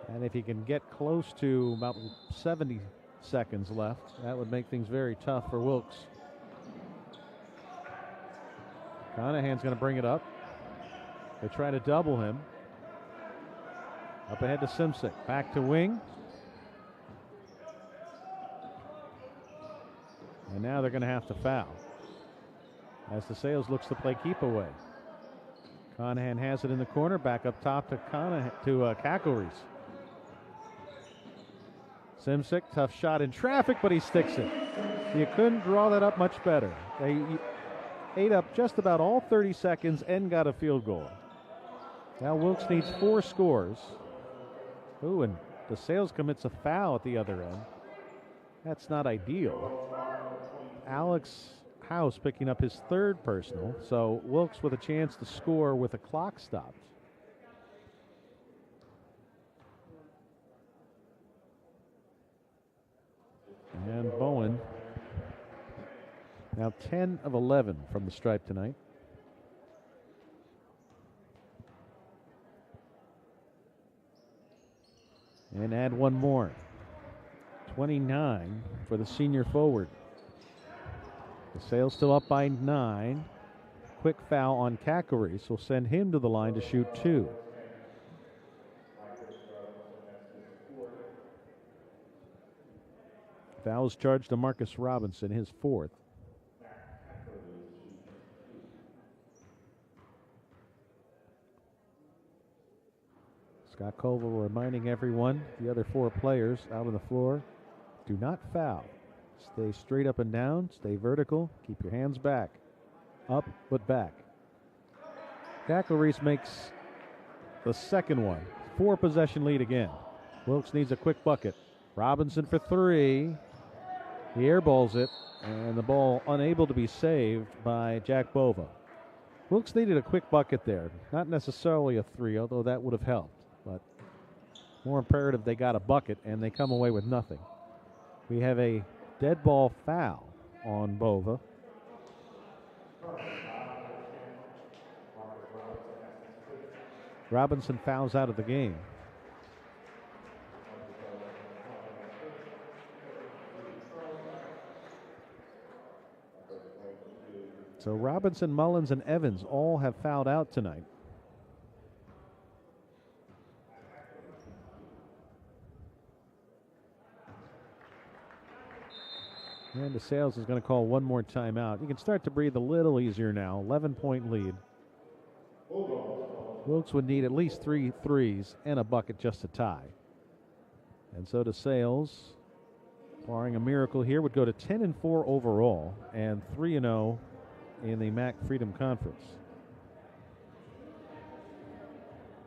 And if he can get close to about 70 seconds left, that would make things very tough for Wilkes. Conahan's going to bring it up. They try to double him. Up ahead to Simsick. Back to Wing. And now they're going to have to foul as DeSales looks to play keep away. Conahan has it in the corner. Back up top to Kacklereese. Simsick, tough shot in traffic, but he sticks it. You couldn't draw that up much better. They ate up just about all 30 seconds and got a field goal. Now Wilkes needs 4 scores. Ooh, and DeSales commits a foul at the other end. That's not ideal. Alex House picking up his 3rd personal, so Wilkes with a chance to score with the clock stopped. And Bowen now 10 of 11 from the stripe tonight. And add one more. 29 for the senior forward. DeSales still up by 9. Quick foul on Kacklereese will send him to the line to shoot 2. Fouls charged to Marcus Robinson, his 4th. Scott Colville reminding everyone, the other 4 players out on the floor, do not foul. Stay straight up and down, stay vertical, keep your hands back. Up, but back. Kacklereese makes the second one. 4-possession lead again. Wilkes needs a quick bucket. Robinson for 3. He airballs it, and the ball unable to be saved by Jack Bova. Wilkes needed a quick bucket there. Not necessarily a 3, although that would have helped. But more imperative, they got a bucket, and they come away with nothing. We have a dead ball foul on Bova. Robinson fouls out of the game. So Robinson, Mullins, and Evans all have fouled out tonight. And DeSales is going to call one more timeout. You can start to breathe a little easier now. 11-point lead. Wilkes would need at least 3 threes and a bucket just to tie. And so DeSales, barring a miracle here, would go to 10-4 overall and 3-0 in the MAC Freedom Conference.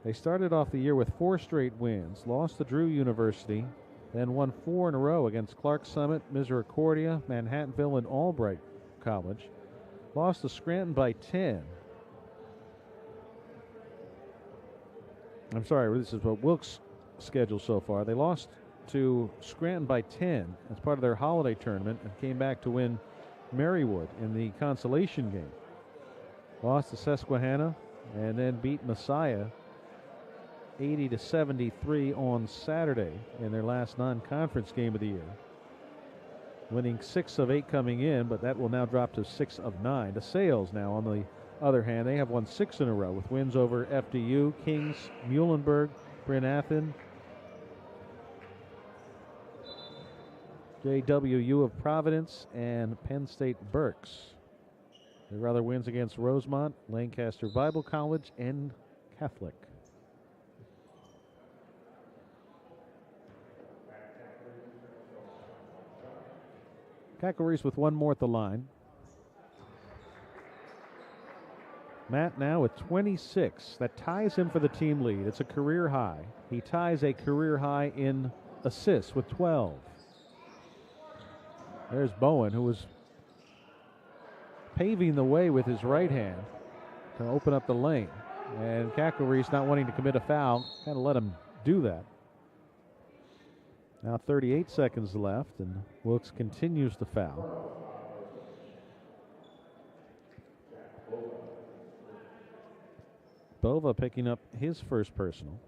They started off the year with 4 straight wins, lost to Drew University, then won 4 in a row against Clark Summit, Misericordia, Manhattanville, and Albright College. Lost to Scranton by 10. I'm sorry, this is what Wilkes' schedule so far. They lost to Scranton by 10 as part of their holiday tournament and came back to win Marywood in the consolation game. Lost to Susquehanna and then beat Messiah 80-73 on Saturday in their last non-conference game of the year. Winning 6 of 8 coming in, but that will now drop to 6 of 9. DeSales now, on the other hand, they have won 6 in a row with wins over FDU, Kings, Muhlenberg, Bryn Athyn, JWU of Providence, and Penn State Berks. Their other wins against Rosemont, Lancaster Bible College, and Catholic. Cackle-Reese with one more at the line. Matt now with 26. That ties him for the team lead. It's a career high. He ties a career high in assists with 12. There's Bowen, who was paving the way with his right hand to open up the lane. And Cackle-Reese, not wanting to commit a foul, kind of let him do that. Now 38 seconds left, and Wilkes continues to foul. Bova picking up his first personal.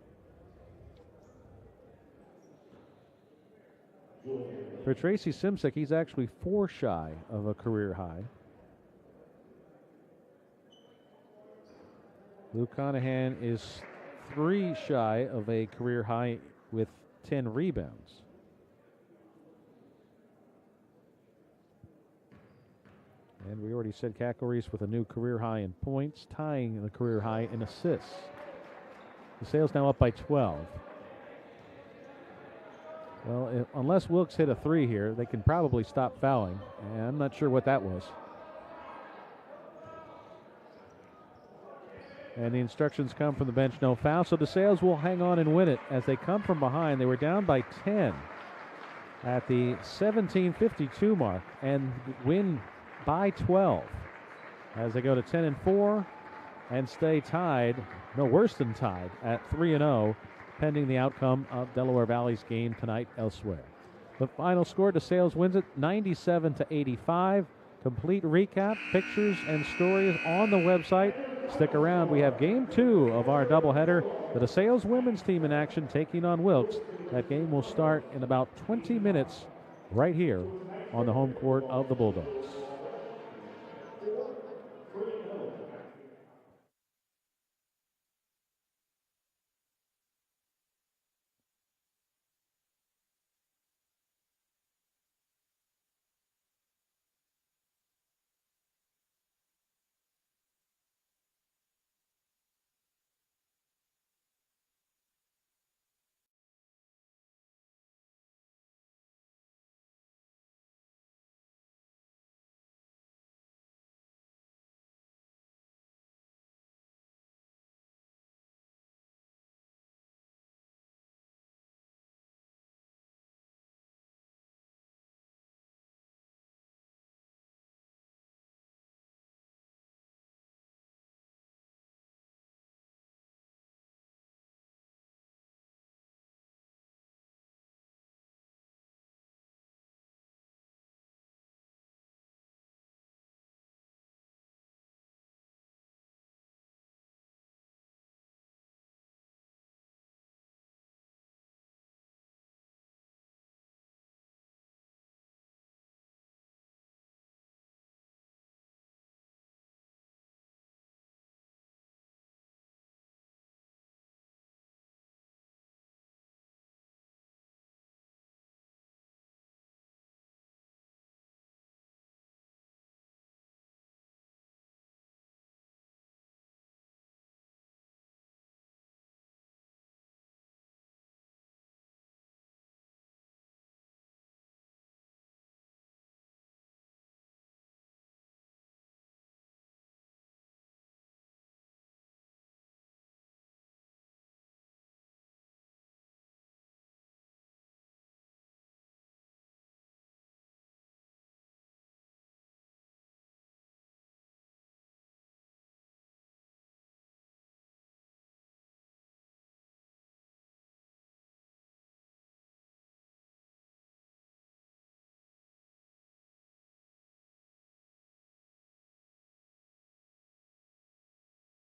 For Tracy Simsek, he's actually 4 shy of a career high. Luke Conahan is 3 shy of a career high with 10 rebounds. And we already said Cackle-Reese with a new career high in points, tying the career high in assists. DeSales now up by 12. Well, unless Wilkes hit a 3 here, they can probably stop fouling. And I'm not sure what that was. And the instructions come from the bench, no foul. So DeSales will hang on and win it as they come from behind. They were down by 10 at the 17:52 mark and win by 12 as they go to 10-4 and stay tied, no worse than tied, at 3-0, pending the outcome of Delaware Valley's game tonight elsewhere. The final score, DeSales wins it 97-85. Complete recap, pictures, and stories on the website. Stick around. We have game 2 of our doubleheader. The DeSales women's team in action taking on Wilkes. That game will start in about 20 minutes right here on the home court of the Bulldogs.